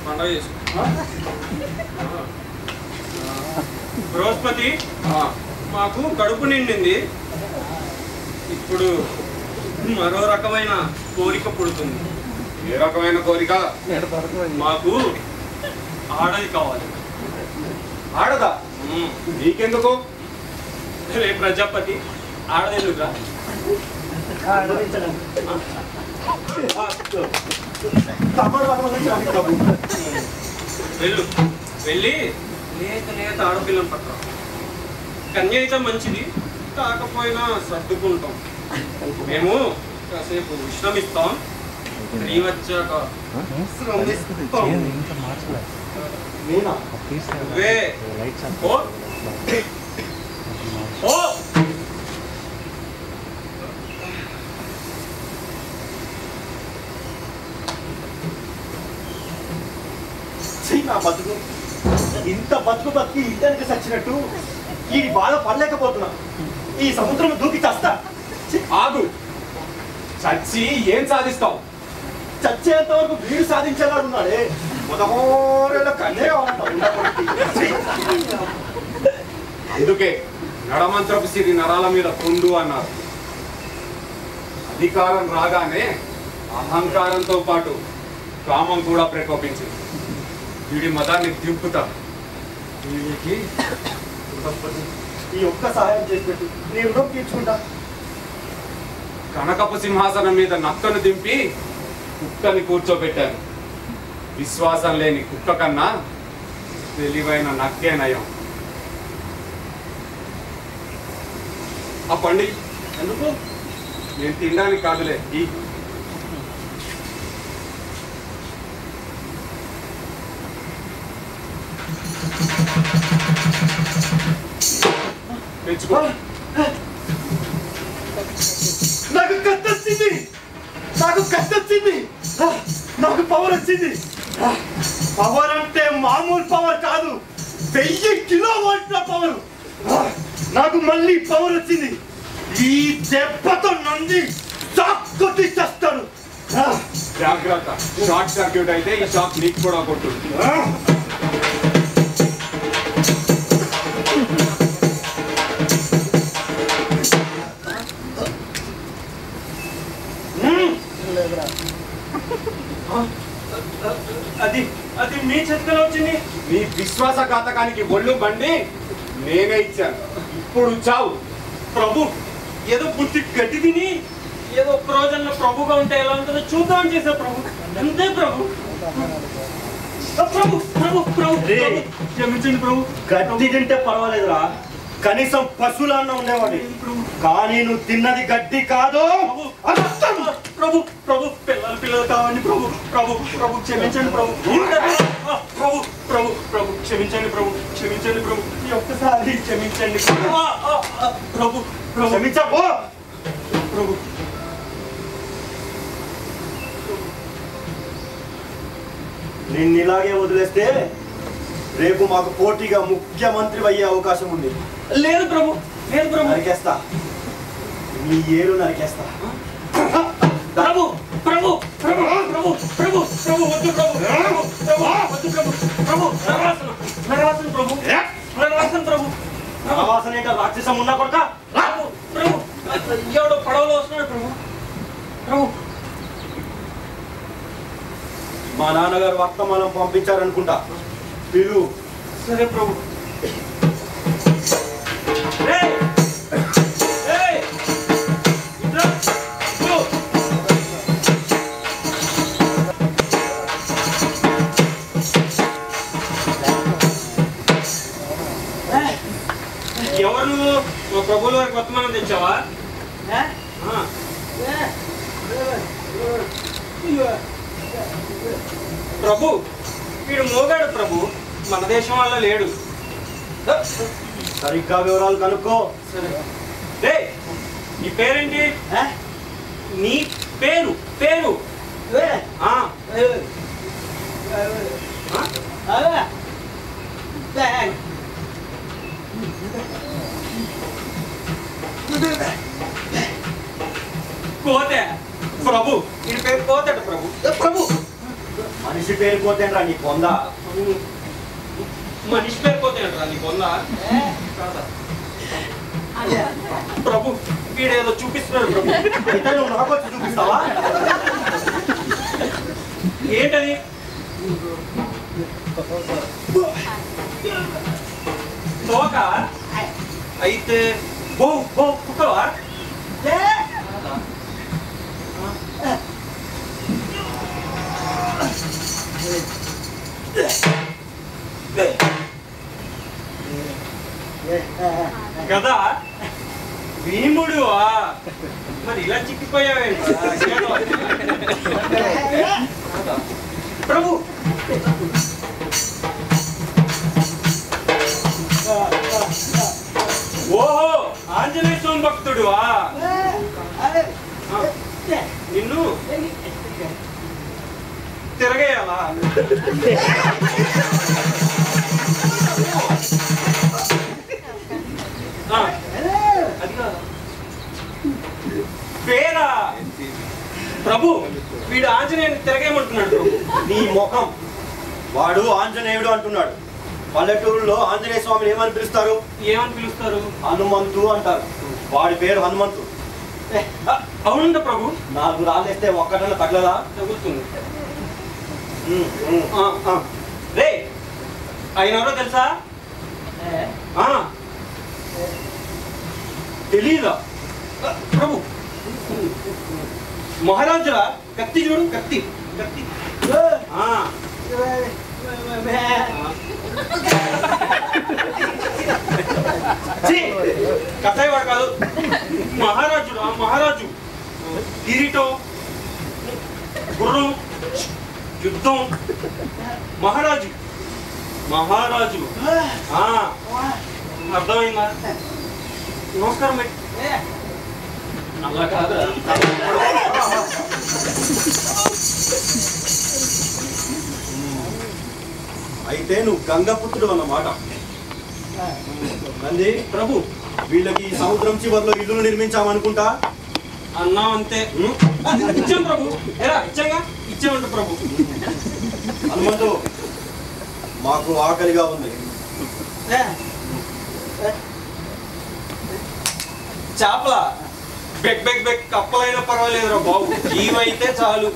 S5: పండగ చేసుకో. బృహస్పతి, మాకు కడుపు నిండింది. ఇప్పుడు మరో రకమైన కోరిక పుడుతుంది.
S7: ఏ రకమైన కోరిక?
S5: మాకు ఆడది కావాలి.
S7: ఆడదా? నీకెందుకు?
S5: రే ప్రజాపతి, ఆడదేందుకురా? వెళ్ళు, వెళ్ళి లేత లేత ఆడపిల్లని పట్టరా. కన్య అయితే మంచిది, కాకపోయినా సర్దుకుంటాం. మేము కాసేపు విశ్రమిస్తాం, నీ వచ్చాక శ్రమిస్తాం. నువ్వే పో. పో.
S6: నా బతుకు ఇంత బతుకు బతికి ఇంటానికి చచ్చినట్టు ఈ బాధ పడలేకపోతున్నా. ఈ సముద్రం దూకి చస్తా.
S7: ఆగు, చచ్చి ఏం సాధిస్తావు?
S6: చచ్చేంత వరకు వీడు సాధించేలాడున్నాడే. మొదహోరేళ్ళ కన్నే
S7: అందుకే నడమంత్రపు సిరి నరాల మీద పుండు అన్నారు. అధికారం రాగానే అహంకారంతో పాటు కామం కూడా ప్రకోపించింది. వీడి మతాన్ని దింపుతా. వీడికి
S6: ఈ ఒక్క సహాయం చేసి పెట్టు, నీ రుణం తీర్చుకుంటా.
S7: కనకపు సింహాసనం మీద నక్కను దింపి కుక్కని కూర్చోబెట్టాను. విశ్వాసం లేని కుక్క కన్నా తెలివైన నక్కే నయం. ఆ పండి ఎందుకు? నేను తినడానికి కాదులే. తెచ్చుకో.
S6: నాకు కత్తొచ్చింది, నాకు కత్తొచ్చింది, నాకు పవర్ వచ్చింది. పవర్ అంటే మామూలు పవర్ కాదు, 1000 కిలోవాట్ల పవర్. నాకు మళ్ళీ పవర్ వచ్చింది. ఈ దెబ్బతో నంది షాక్ కొట్టి చేస్తాడు.
S7: జాగ్రత్త, షార్ట్ సర్క్యూట్ అయితే ఈ షాక్ నీకు కూడా కొట్టు.
S5: అది అది మీ చేతిలో వచ్చింది.
S7: నీ విశ్వాసఘాతకానికి ఒళ్ళు బండి నేనే ఇచ్చాను. ఇప్పుడు చావు.
S5: ప్రభు ఏదో బుద్ధి గట్టి తిని ఏదో ప్రయోజనం ప్రభుగా ఉంటే ఎలా ఉంటుందో చూద్దామని చేశా ప్రభు. అంతే ప్రభు. ప్రభు ప్రభు ప్రభు క్షమించండి ప్రభు.
S6: గడ్డి తింటే పర్వాలేదురా, కనీసం పశువులన్నా ఉండేవాడి. కానీ నువ్వు తిన్నది గడ్డి కాదు.
S5: ప్రభు ప్రభు పిల్లలు కావండి ప్రభు. ప్రభు ప్రభు క్షమించండి ప్రభు. ప్రభు ప్రభు ప్రభు క్షమించండి ప్రభు. క్షమించండి ప్రభు. ఈ ఒక్కసారి క్షమించండి ప్రభు. ప్రభు
S6: క్షమించబో
S5: ప్రభు.
S6: నిన్ను ఇలాగే వదిలేస్తే రేపు మాకు పోటీగా ముఖ్యమంత్రి అయ్యే అవకాశం ఉంది.
S5: లేదు ప్రభు, లేదు ప్రభు.
S6: నరికేస్తా, నీ ఏరు నరికేస్తా.
S5: ప్రభు ప్రభు ప్రభు ప్రభు ప్రభు ప్రభు వద్దు ప్రభు. ప్రభు ప్రభు వద్దు ప్రభు. ప్రభు నరవాసన నరవాసన ప్రభు. నరవాసన ప్రభు.
S6: నరవాసన ఏంటో రాక్షసం ఉన్నా కొడక.
S5: ప్రభు ప్రభు ఎవడో పడవలో వస్తున్నాడు ప్రభు. ప్రభు
S6: మా నాన్నగారు వర్తమానం పంపించారనుకుంటా, పిలు.
S5: సరే ప్రభు. ఎవరు మా ప్రభువుల వారికి వర్తమానం తెచ్చావా? ప్రభు వీడు మోగాడు ప్రభు, మన దేశం వల్ల లేడు.
S6: సరిగ్గా వివరాలు కనుక్కో.
S5: రే నీ పేరేంటి? నీ పేరు పేరు కోతే ప్రభు. వీడి పేరు కోతాడు ప్రభు. ప్రభు
S6: మనిషి పేరు పోతేనరా నీ పొందా.
S5: మనిషి పేరు కోతేనరా నీ పొందా. ప్రభు వీడేదో చూపిస్తున్నాడు ప్రభు.
S6: అయితే నువ్వు నాకు వచ్చి చూపిస్తావా?
S5: ఏంటది? తోక అయితే బో బో కుక్కవా? కదా భీముడువా? మరి ఇలా చిక్కిపోయావేంటి ప్రభు? ఓహో ఆంజనేయ స్వామి భక్తుడువా? నిన్ను తిరగేయాలా? పేరా ప్రభు? వీడు ఆంజనేయుని తిరగేయమంటున్నాడు.
S6: నీ ముఖం, వాడు ఆంజనేయుడు అంటున్నాడు. పల్లెటూరులో ఆంజనేయ స్వామిని ఏమని పిలుస్తారు?
S5: ఏమని పిలుస్తారు?
S6: హనుమంతు అంటారు. వాడి పేరు హనుమంతు.
S5: అవునంట ప్రభు.
S6: 4 రాళ్ళేస్తే ఒక్కటన్నా తగలదా?
S5: తగులుతుంది. రే ఆయన ఎవరో తెలుసా? తెలీదా ప్రభు? మహారాజురా కత్తి చూడు, కత్తి కత్తి. కథాయి వాడు కాదు, మహారాజుడు. ఆ మహారాజు కిరీటం, గుర్రం, యుద్ధం, మహారాజు మహారాజు. అర్థమైందా? నమస్కారం. అలా కాదు.
S6: అయితే నువ్వు గంగపుత్రుడు అన్నమాట. నంది
S5: ప్రభు,
S6: వీళ్ళకి ఈ సముద్రం చివరిలో ఇల్లును నిర్మించామనుకుంటా.
S5: అన్నా అంతే. ఇచ్చాం ప్రభు. ఎలా ఇచ్చాగా? ఇచ్చామంట ప్రభు.
S6: హనుమంతు, మాకు ఆకలిగా ఉంది.
S5: చేపల బెగ్ బెగ్ బెగ్ కప్పలైనా పర్వాలేదురా బాబు, జీవైతే చాలు.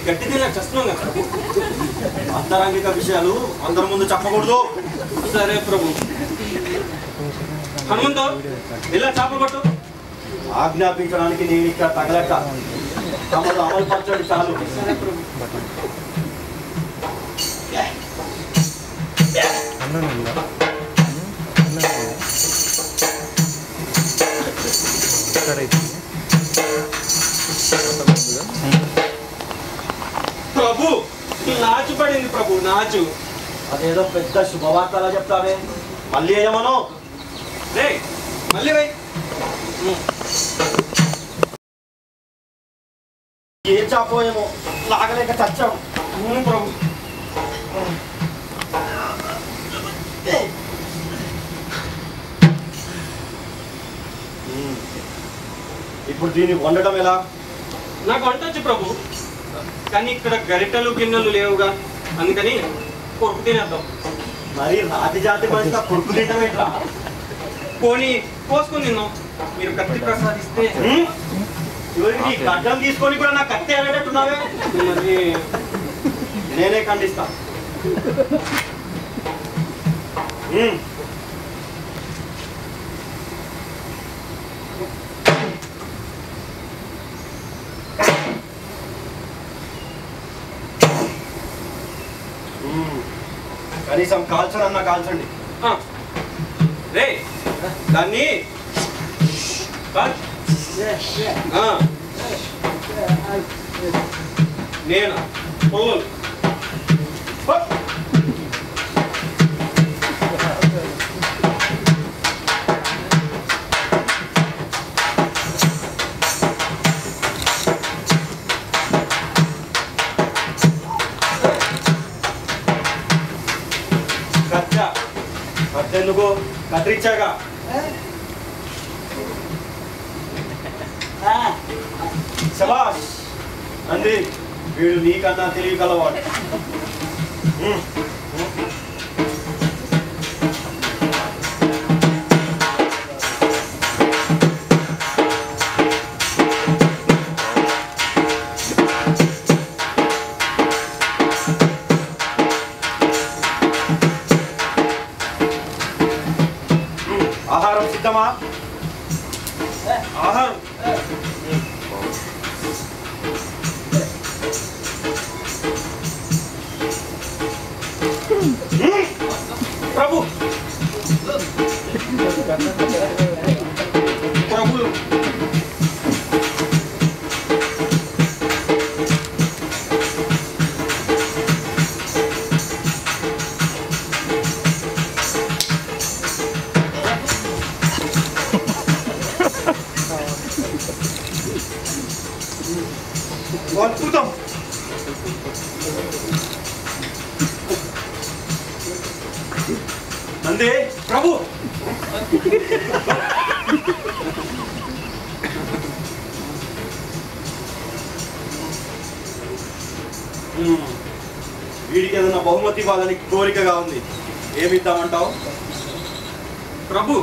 S5: గట్టి తిన్నా చేస్తున్నాం కదా.
S6: అంతరంగిక విషయాలు అందరి ముందు చెప్పకూడదు.
S5: సరే ప్రభు. హనుమంతో ఇలా చేపలు పట్టు.
S6: ఆజ్ఞాపించడానికి నేను ఇక్కడ తగలక తమను అమలు పరచండి చాలు.
S5: సరే ప్రభు. ప్రభు, నాచు పడింది ప్రభు, నాచు.
S6: అదేదో పెద్ద శుభవార్తలా చెప్తావే, మళ్ళీ ఏమనో.
S5: రే మళ్ళీ వై.
S6: ఏం చాపో ఏమో లాగలేక చచ్చాం.
S5: అవును ప్రభు.
S6: ఇప్పుడు దీన్ని వండటం ఎలా?
S5: నాకు వంట వచ్చు ప్రభు, కానీ ఇక్కడ గరిటెలు గిన్నెలు లేవుగా, అందుకని కొరుకు తినేద్దాం.
S6: మరి రాతి జాతి మనిషిగా కొడుకు తింటాం ఏంట్రా?
S5: పోనీ కోసుకొని తిన్నాం. మీరు కత్తి ప్రసాదిస్తే.
S6: నీ గడ్డం తీసుకొని కూడా నాకు కత్తి అనేటట్టున్నావే.
S5: మరి
S6: నేనే ఖండిస్తా. కనీసం కాల్చనన్నా కాల్చండి.
S5: రే దాన్ని నేను పుల్లలు
S6: కత్తెందుకు? కత్తిరించాగా. శభాష్ అంది, వీడు నీకన్నా తెలివి కలవాడు. ఆహారం సిద్ధమా?
S5: ఆహారం ప్రభు. ప్రభు
S6: అద్భుతం. నంది
S5: ప్రభు.
S6: వీడికి ఏదైనా బహుమతి ఇవ్వాలని కోరికగా ఉంది. ఏమిద్దామంటావు?
S5: ప్రభు,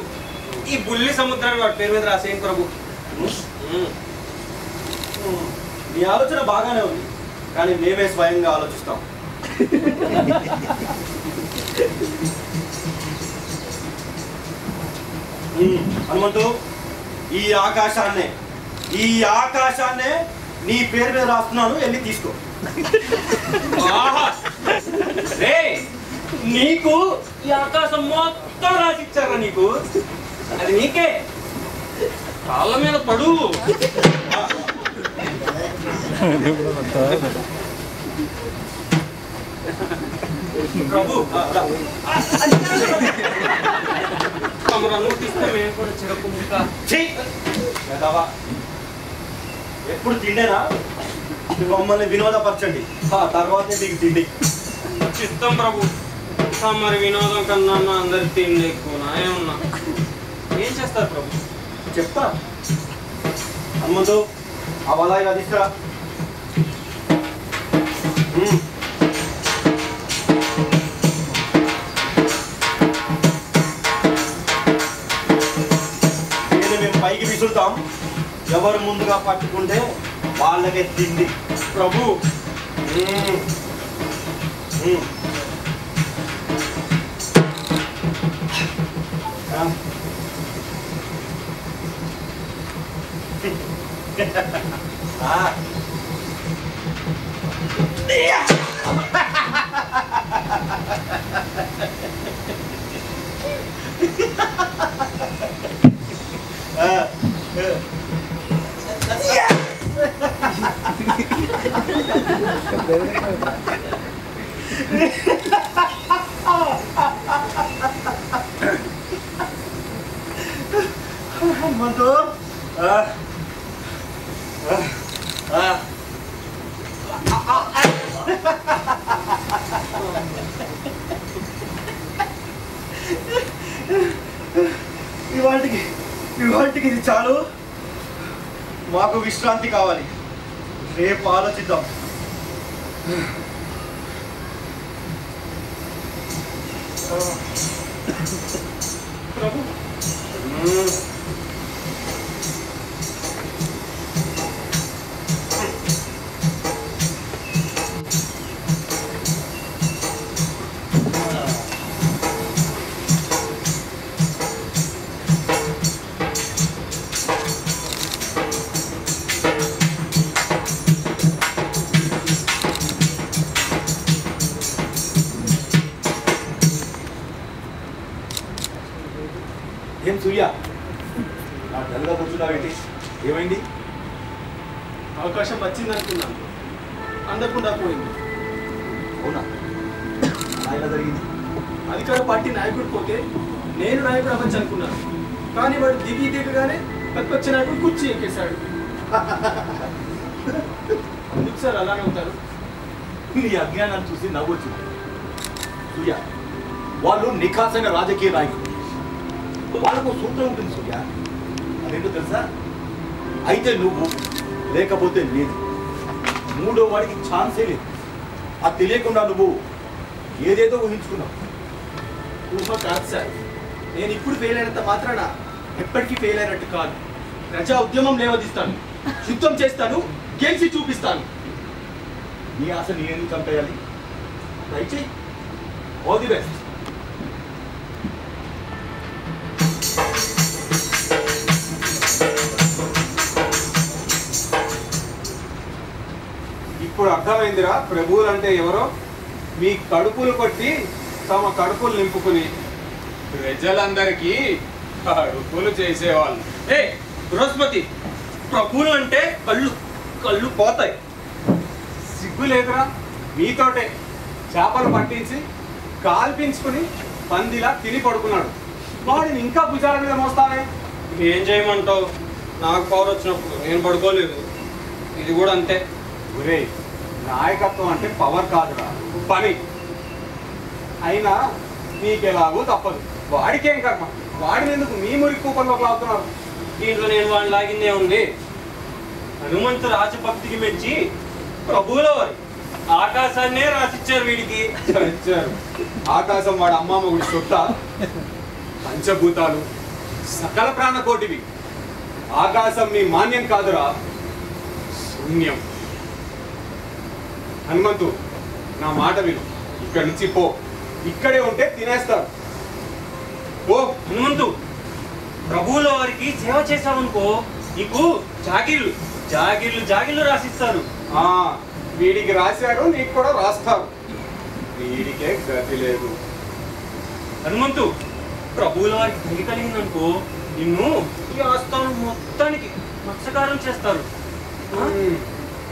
S5: ఈ బుల్లి సముద్రాన్ని వాడి పేరు మీద రాసేయండి ప్రభు.
S6: నీ ఆలోచన బాగానే ఉంది, కానీ మేమే స్వయంగా ఆలోచిస్తాం. హనుమంతు, ఈ ఆకాశాన్నే నీ పేరు మీద రాస్తున్నాను, వెళ్ళి తీసుకో.
S5: ఆహా రే నీకు ఈ ఆకాశం మొత్తం రాసిచ్చారా నీకు? అది నీకే, కాళ్ళ మీద పడు. ప్రభు తమరు అనుమతిస్తే మేము కూడా చెరకు ముక్క.
S6: ఎప్పుడు తిండేనా? మమ్మల్ని వినోదపరచండి, ఆ తర్వాతే మీకు తిండి.
S5: చిత్తం ప్రభు. మరి వినోదం కన్నా మా అందరి తిండి ఎక్కువ ఏమన్నా. ఏం చేస్తారు ప్రభు?
S6: చెప్తా. హనుమంతు ఆ వల ఇలా తీసుకురా. మేము పైకి విసురుతాం, ఎవరు ముందుగా పట్టుకుంటే వాళ్ళకే తిండి.
S5: ప్రభు
S6: హనుమంతు ఇవాళకి ఇది చాలు. మాకు విశ్రాంతి కావాలి, రేపు ఆలోచిద్దాం.
S5: ప్రభు
S6: ఏం సూర్య, నా డల్గా కూర్చున్నావేంటి? ఏమైంది?
S4: అవకాశం వచ్చింది అనుకున్నాను, అందకుండా పోయింది.
S6: అవునా? ఇలా జరిగింది.
S4: అధికార పార్టీ నాయకుడు పోతే నేను నాయకుడు అవ్వచ్చు అనుకున్నాను, కానీ వాడు దిగగానే ప్రతిపక్ష నాయకుడు కుర్చీ ఎక్కేశాడు. ఎందుకు సార్ అలానే అవుతారు?
S6: నీ అజ్ఞానాన్ని చూసి నవ్వొచ్చింది. సూర్య, వాళ్ళు నిఖాసైన రాజకీయ నాయకులు, వాళ్ళకు సూత్రం ఉంటుంది సూర్య. అదేంటో తెలుసా? అయితే నువ్వు, లేకపోతే లేదు. మూడో వాడికి ఛాన్సే లేదు. అది తెలియకుండా నువ్వు ఏదేదో ఊహించుకున్నావు.
S4: ఊహ కాదు సార్, నేను ఇప్పుడు ఫెయిల్ అయినంత మాత్రాన ఎప్పటికీ ఫెయిల్ అయినట్టు కాదు. ప్రజా ఉద్యమం లేవదీస్తాను, యుద్ధం చేస్తాను, గెలిచి చూపిస్తాను.
S6: నీ ఆశ నీ ఎందుకు చంపేయాలి? ట్రై చెయ్యి. All the best.
S7: ఇప్పుడు అర్థమైందిరా ప్రభువులు అంటే ఎవరో. మీ కడుపులు కొట్టి తమ కడుపులు నింపుకుని ప్రజలందరికీ కడుపులు చేసేవాళ్ళు.
S5: ఏ బృహస్పతి, ప్రభువులు అంటే కళ్ళు కళ్ళు పోతాయి.
S7: సిగ్గు లేదురా మీతోటే. చేపలు పట్టించి కాల్పించుకుని పందిలా తిని పడుకున్నాడు. వాడిని ఇంకా భుజాల మీద మోస్తానే.
S5: ఏం చేయమంటావు? నాకు పవర్ వచ్చినప్పుడు నేను పడుకోలేదు. ఇది కూడా అంతే.
S7: ఒరే, నాయకత్వం అంటే పవర్ కాదురా, పని. అయినా నీకెలాగూ తప్పదు. వాడికేం కర్మ? వాడిని ఎందుకు మీ మురికి కూపంలోకి లాగుతున్నారు?
S5: దీంట్లో నేను వాడిని లాగిందే ఉంది. హనుమంతు రాజభక్తికి మెచ్చి ప్రభువుల వారి ఆకాశాన్నే రాసిచ్చారు వీడికి.
S7: ఇచ్చారు. ఆకాశం వాడు అమ్మమ్మ గుడి సొత్త. పంచభూతాలు సకల ప్రాణకోటివి. ఆకాశం మీ మాన్యం కాదురా, శూన్యం. హనుమంతు, నా మాట విను. ఇక్కడి నుంచి పో. ఇక్కడే ఉంటే తినేస్తారు. ఓ
S5: హనుమంతు, ప్రభువుల వారికి సేవ చేశావనుకో నీకు జాగిర్లు జాగిర్లు జాగిర్లు రాసిస్తారు.
S7: వీడికి రాశారు, నీకు కూడా రాస్తారు. వీడికే గతి లేదు.
S5: హనుమంతు, ప్రభువుల వారికి దయ కలిగిందనుకో నిన్ను ఈ ఆస్థానం మొత్తానికి మత్స్యకారం చేస్తారు.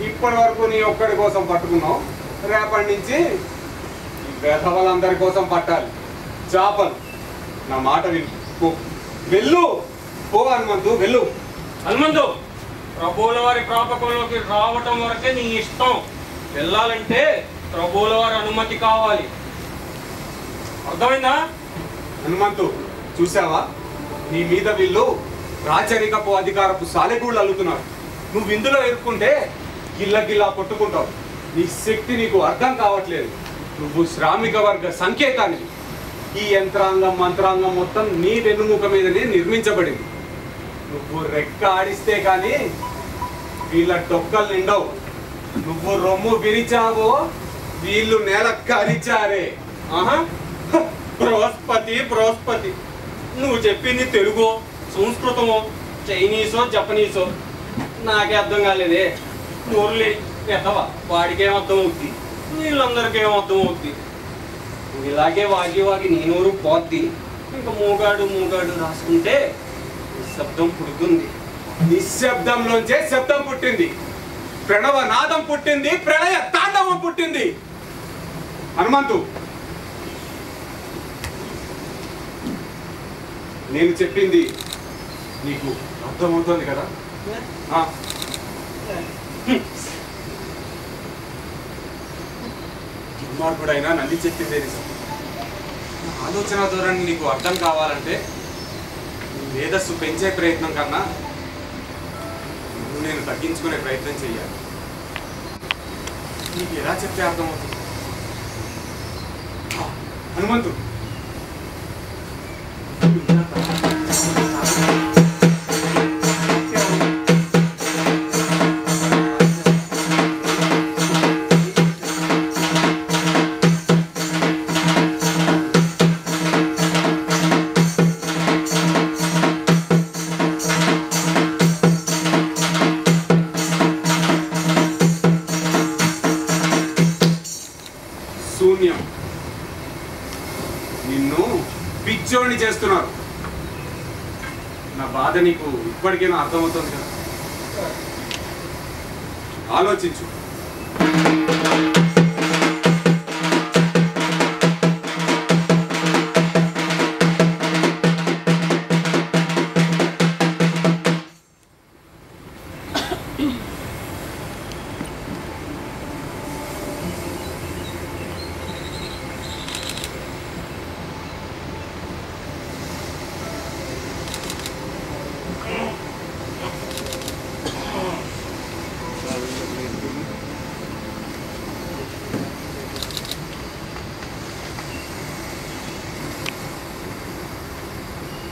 S7: ఇప్పటి వరకు నీ ఒక్కడి కోసం పట్టుకున్నావు, రేపటి నుంచి ఈ వెధవలందరి కోసం పట్టాలి. చేపలు నా మాట విను, వెళ్ళు. పో హనుమంతు, వెళ్ళు.
S5: హనుమంతు, ప్రభువుల వారి ప్రాపకంలోకి రావటం వరకే నీ ఇష్టం. వెళ్ళాలంటే ప్రభువుల వారి అనుమతి కావాలి. అర్థమైందా?
S7: హనుమంతు, చూసావా, నీ మీద వీళ్ళు రాచరికపు అధికారపు సాలెగూళ్ళు అల్లుతున్నారు. నువ్వు ఇందులో ఎదుర్కొంటే గిల్ల గిల్లా కొట్టుకుంటావు. నీ శక్తి నీకు అర్థం కావట్లేదు. నువ్వు శ్రామిక వర్గ సంకేతానికి. ఈ యంత్రాంగం మంత్రాంగం మొత్తం నీ వెన్నుముక మీదనే నిర్మించబడింది. నువ్వు రెక్క ఆడిస్తే కానీ వీళ్ళ డొక్కలు నిండవు. నువ్వు రొమ్ము విరిచావో వీళ్ళు నేల కరిచారే. ఆహా, బృహస్పతి బృహస్పతి. నువ్వు చెప్పింది తెలుగో సంస్కృతమో చైనీసో జపనీసో నాకే అర్థం కాలేదే. నోరులే పెద్దవా, వాడికేం అర్థం అవుద్ది, వీళ్ళందరికీ ఏం అర్థం అవుద్ది. ఇలాగే వాగి వాగి నీ నోరు పోద్ది. ఇంకా మూగాడు మూగాడు రాసుకుంటే శబ్దం పుడుతుంది. నిశ్శబ్దంలోంచే శబ్దం పుట్టింది, ప్రణవ నాదం పుట్టింది, ప్రళయ తాండవం పుట్టింది. హనుమంతు, నేను చెప్పింది నీకు అర్థమవుతోంది కదా? దుర్మార్గుడైనా నల్లి చెప్పిందే నిజం. ఆలోచన ధోరణి నీకు అర్థం కావాలంటే మేధస్సు పెంచే ప్రయత్నం కన్నా నేను తగ్గించుకునే ప్రయత్నం చెయ్యాలి. నీకు ఎలా చెప్తే అర్థమవుతుంది? హనుమంతు, శూన్యం. నిన్ను పిచ్చోడిని చేస్తున్నారు. నా బాధ నీకు ఇప్పటికైనా అర్థమవుతుంది కదా? ఆలోచించు.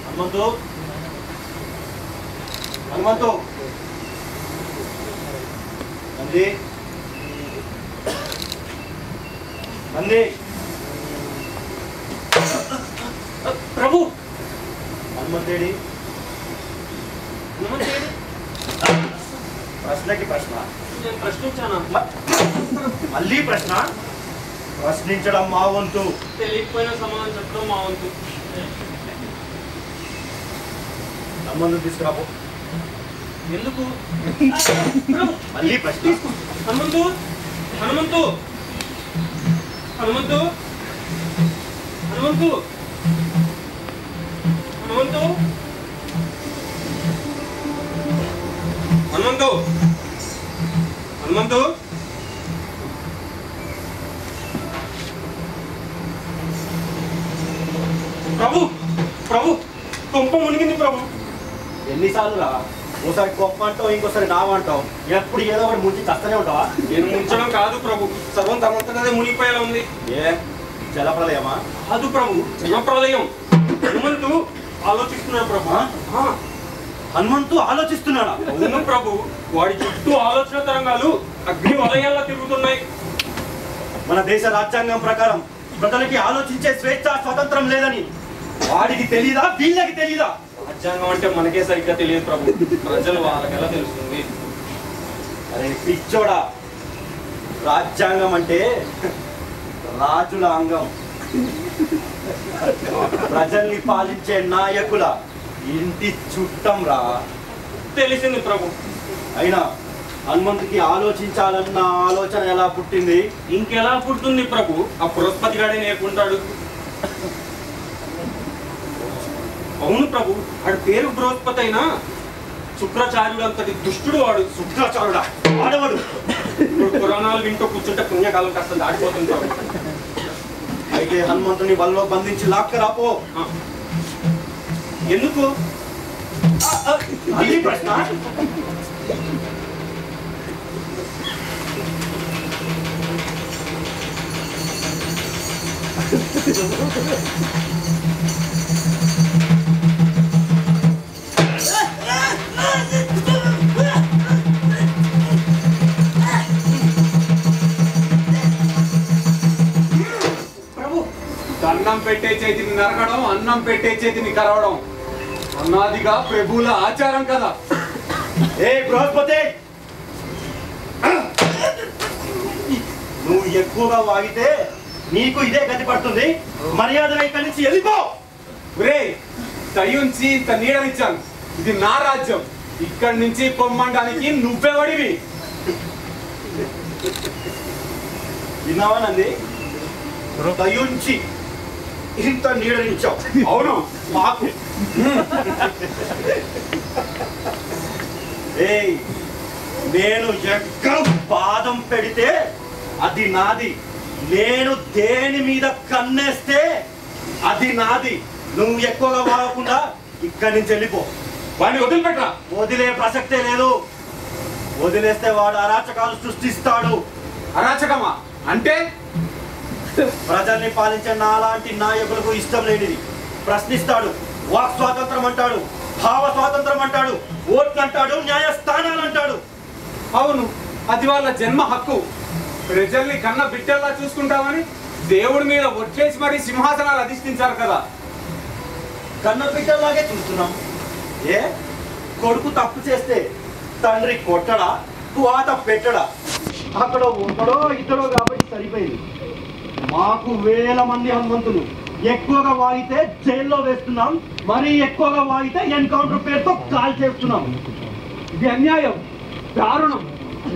S6: హనుమంతు, హనుమంతు, నంది, నంది.
S5: ప్రభు,
S6: హనుమంతుడి ప్రశ్నకి ప్రశ్న.
S5: నేను ప్రశ్నించానా?
S6: మళ్ళీ ప్రశ్న. ప్రశ్నించడం మా వంతు.
S5: తెలియకపోయినా సమాధానం చెప్పడం మా వంతు.
S6: సంబంధం తీసుకురాపో.
S5: ఎందుకు?
S6: మళ్ళీ ప్రశ్న.
S5: హనుమంతు, హనుమంతు, హనుమంతు, హనుమంతు, హనుమంతు, హనుమంతు, హనుమంతు. ప్రభు, ప్రభు, కొంప మునిగింది ప్రభు.
S6: ఎన్నిసార్లు రా? ఓసారి గొప్ప అంటావు, ఇంకోసారి నావంటావు. ఎప్పుడు ఏదో ఒకటి ముంచి చస్తూనే ఉంటావా?
S5: నేను ముంచడం కాదు ప్రభు, సర్వం తనంతటదే మునిగిపోయేలా ఉంది.
S6: ఏ జలప్రలయమా?
S5: కాదు ప్రభు, జనప్రలయం. హనుమంతు ఆలోచిస్తున్నాడు ప్రభు.
S6: హనుమంతు ఆలోచిస్తున్నాడా?
S5: అవును ప్రభు, వాడి చుట్టూ ఆలోచన తరంగాలు అగ్ని వలయాల్లో తిరుగుతున్నాయి.
S6: మన దేశ రాజ్యాంగం ప్రకారం ప్రజలకి ఆలోచించే స్వేచ్ఛ స్వతంత్రం లేదని వాడికి తెలీదా? వీళ్ళకి తెలీదా?
S5: రాజ్యాంగం అంటే మనకే సరిగ్గా తెలియదు ప్రభు, ప్రజలు వాళ్ళకెలా తెలుస్తుంది?
S6: అరే పిచ్చోడా, రాజ్యాంగం అంటే రాజుల అంగం, ప్రజల్ని పాలించే నాయకుల ఇంటి చుట్టం రా.
S5: తెలిసింది ప్రభు.
S6: అయినా హనుమంతుకి ఆలోచించాలన్న ఆలోచన ఎలా పుట్టింది?
S5: ఇంకెలా పుట్టింది ప్రభు? ఆ బృహస్పతి గాడే నేర్పుంటాడు. అవును ప్రభు, వాడి పేరు బృహస్పతి అయినా శుక్రాచార్యుడు అంతటి దుష్టుడు వాడు.
S6: శుక్రాచార్యుడా? ఆడవాడు.
S5: ఇప్పుడు పురాణాలు వింటూ కూర్చుంటే పుణ్యకాలం కాస్త దాటిపోతుంది ప్రభు.
S6: అయితే హనుమంతుని వల్లో బంధించి లాక్కరాపో.
S5: ఎందుకు?
S6: అది ప్రశ్న.
S7: అన్నం పెట్టే చేతిని నరకడం, అన్నం పెట్టే చేతిని కరవడం అన్నాదిగా ప్రభువుల ఆచారం కదా.
S6: ఏ బృహస్పతి, నువ్వు ఎక్కువగా వాగితే నీకు ఇదే గతి పడుతుంది. మర్యాదగా ఇక్కడి నుంచి వెళ్ళిపో.
S7: రే దయ్యుంచి ఇంత నీడనిచ్చాను. ఇది నా రాజ్యం. ఇక్కడి నుంచి పొమ్మండానికి నువ్వెవడివి?
S6: విన్నావా నంది? దయుంచి ఇంత నీడనిచ్చావు.
S7: అవును,
S6: మాకు ఏయ్, నేను ఎక్కడ పాదం పెడితే అది నాది. నేను దేని మీద కన్నేస్తే అది నాది. నువ్వు ఎక్కువగా వాడకుండా ఇక్కడి నుంచి వెళ్ళిపో.
S7: వాడిని వదిలిపెట్టరా.
S6: వదిలే ప్రసక్తే లేదు. వదిలేస్తే వాడు అరాచకాలు సృష్టిస్తాడు.
S7: అరాచకమా అంటే?
S6: ప్రజల్ని పాలించే నాలాంటి నాయకులకు ఇష్టం లేనిది ప్రశ్నిస్తాడు. వాక్ స్వాతంత్రం అంటాడు, భావ స్వాతంత్రం అంటాడు, ఓట్లు అంటాడు, న్యాయస్థానాలు అంటాడు.
S7: అవును, అది వాళ్ళ జన్మ హక్కు. ప్రజల్ని కన్న బిడ్డల్లా చూసుకుంటామని దేవుడి మీద ఒట్లేసి మరీ సింహాసనాలు అధిష్ఠించారు కదా.
S6: కన్న బిడ్డలాగే చూస్తున్నాం. ఏ కొడుకు తప్పు చేస్తే తండ్రి కొట్టడా, వాత పెట్టడా? అక్కడ ఒకడో ఇద్దరో కాబట్టి సరిపోయింది. మాకు వేల మంది హనుమంతులు. ఎక్కువగా వాగితే జైల్లో వేస్తున్నాం, మరీ ఎక్కువగా వాగితే ఎన్కౌంటర్ పేరుతో కాల్ చేస్తున్నాం.
S7: ఇది అన్యాయం, దారుణం.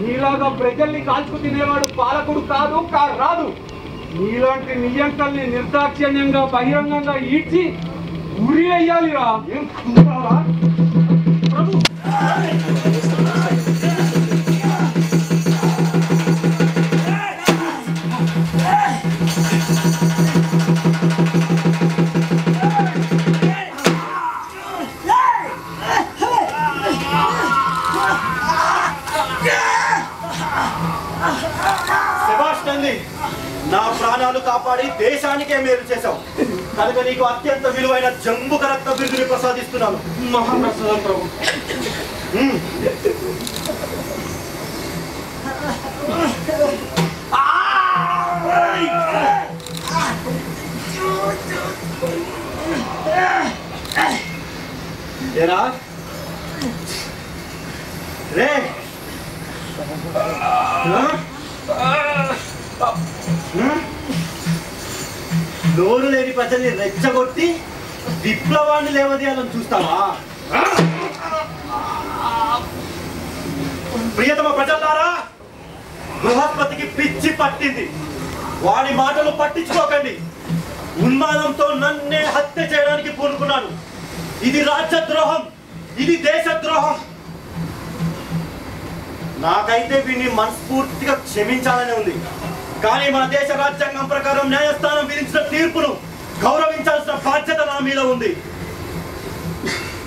S7: నీలాగా ప్రజల్ని కాల్చుకు తినేవాడు పాలకుడు కాదు, రాదు. నీలాంటి నియంకల్ని నిర్దాక్షిణ్యంగా బహిరంగంగా ఈడ్చి ఉరి అయ్యాలిరా.
S6: ఏం కూరావా?
S7: ప్రభు,
S6: నా ప్రాణాలు కాపాడి దేశానికే మేలు చేశావు కనుక నీకు అత్యంత విలువైన జంబుక రక్త బిరుదుని ప్రసాదిస్తున్నాను.
S5: మహాప్రసాదం ప్రభు.
S6: ఏరా రే, నోరు లేని ప్రజల్ని రెచ్చగొట్టి విప్లవాన్ని లేవదీయాలని చూస్తావా? ప్రియతమ ప్రజలారా, బృహస్పతికి పిచ్చి పట్టింది. వాడి మాటలు పట్టించుకోకండి. ఉన్మాదంతో నన్నే హత్య చేయడానికి పూనుకున్నాడు. ఇది రాజ్యద్రోహం, ఇది దేశద్రోహం. నాకైతే వీడిని మనస్ఫూర్తిగా క్షమించాలని ఉంది. కానీ మన దేశ రాజ్యాంగం ప్రకారం న్యాయస్థానం విధించిన తీర్పును గౌరవించాల్సిన బాధ్యత నా మీద ఉంది.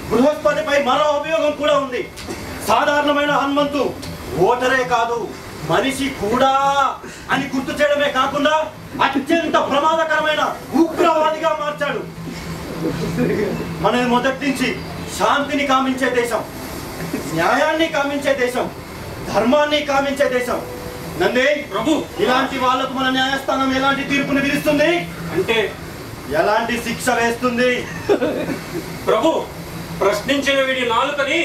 S6: బృహస్పతిపై మరో అభియోగం కూడా ఉంది. సాధారణమైన హనుమంతు ఓటరే కాదు, మనిషి కూడా అని గుర్తు చేయడమే కాకుండా అత్యంత ప్రమాదకరమైన ఉగ్రవాదిగా మార్చాడు. మనది మొదటి నుంచి శాంతిని కామించే దేశం, న్యాయాన్ని కామించే దేశం, ధర్మాన్ని కామించే దేశం. నంది
S5: ప్రభు,
S6: ఇలాంటి వాళ్ళకు మన న్యాయస్థానం ఎలాంటి తీర్పుని విధిస్తుంది?
S5: అంటే
S6: ఎలాంటి శిక్ష వేస్తుంది?
S5: ప్రభు, ప్రశ్నించిన వీడి నాలుకని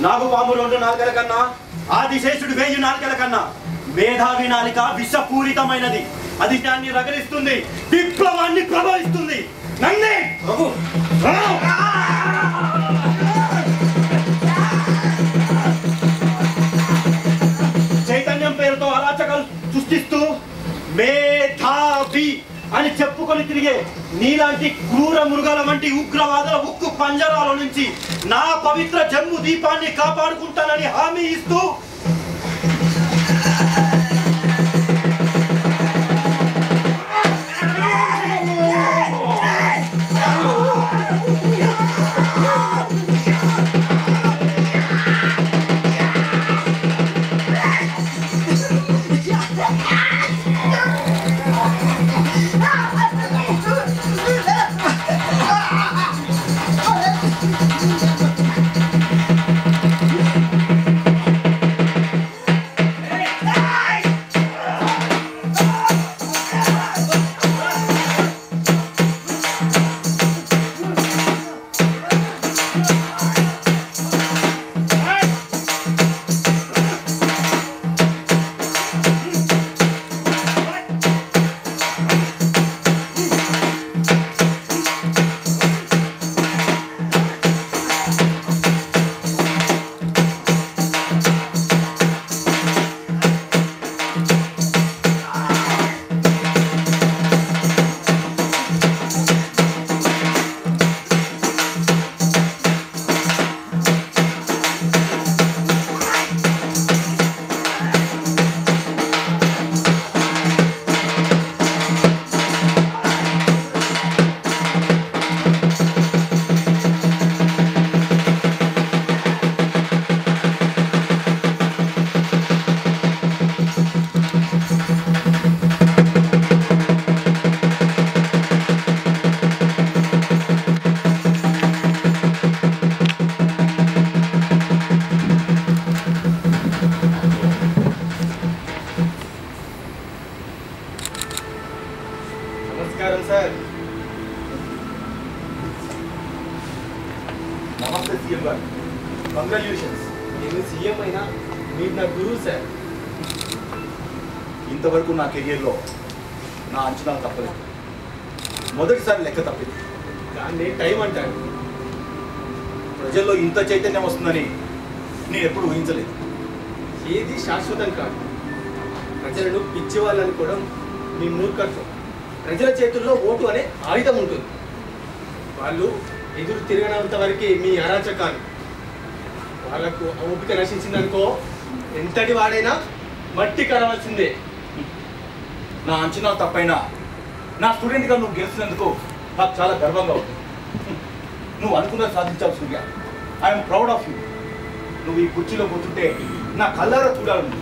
S6: నాగుపాము 2 నాలుకల కన్నా, ఆదిశేషుడు 1000 నాలుకల కన్నా మేధావి నాలిక విషపూరితమైనది. అది దాన్ని రగలిస్తుంది, విప్లవాన్ని ప్రభవిస్తుంది. నంది
S5: ప్రభు
S6: చైతన్యం పేరుతో అరాచకాలు సృష్టిస్తూ మేధావి అని చెప్పుకొని తిరిగే నీలాంటి క్రూర మృగాల వంటి ఉగ్రవాదుల ఉక్కు పంజరాల నుంచి నా పవిత్ర జమ్ము దీపాన్ని కాపాడుకుంటానని హామీ ఇస్తూ
S4: నమస్తే సీఎం గారు, కంగ్రాచ్యులేషన్స్.
S5: నేను సీఎం అయినా మీరు నా గురువు సార్.
S4: ఇంతవరకు నా కెరియర్లో నా అంచనాలు తప్పలేదు. మొదటిసారి లెక్క తప్పింది.
S5: దాన్ని టైం అంటారు.
S4: ప్రజల్లో ఇంత చైతన్యం వస్తుందని నేను ఎప్పుడు ఊహించలేదు.
S5: ఏది శాశ్వతం కాదు. ప్రజలను పిచ్చివాళ్ళనుకోవడం మీ మూర్ఖత్వం. ప్రజల చేతుల్లో ఓటు అనే ఆయుధం ఉంటుంది. వాళ్ళు ఎదురు తిరగనంత వరకు మీ అరాచకాలు. వాళ్ళకు ఓపిక నశించిందనుకో ఎంతటి వాడైనా మట్టి కరవలసిందే.
S4: నా అంచనా తప్పైనా నా స్టూడెంట్గా నువ్వు గెలిచినందుకు నాకు చాలా గర్వంగా ఉంది. నువ్వు అనుకున్నది సాధించావు Surya. I'm proud of you. నువ్వు ఈ కుర్చీలో కూర్చుంటే నా కళ్ళారా చూడాలని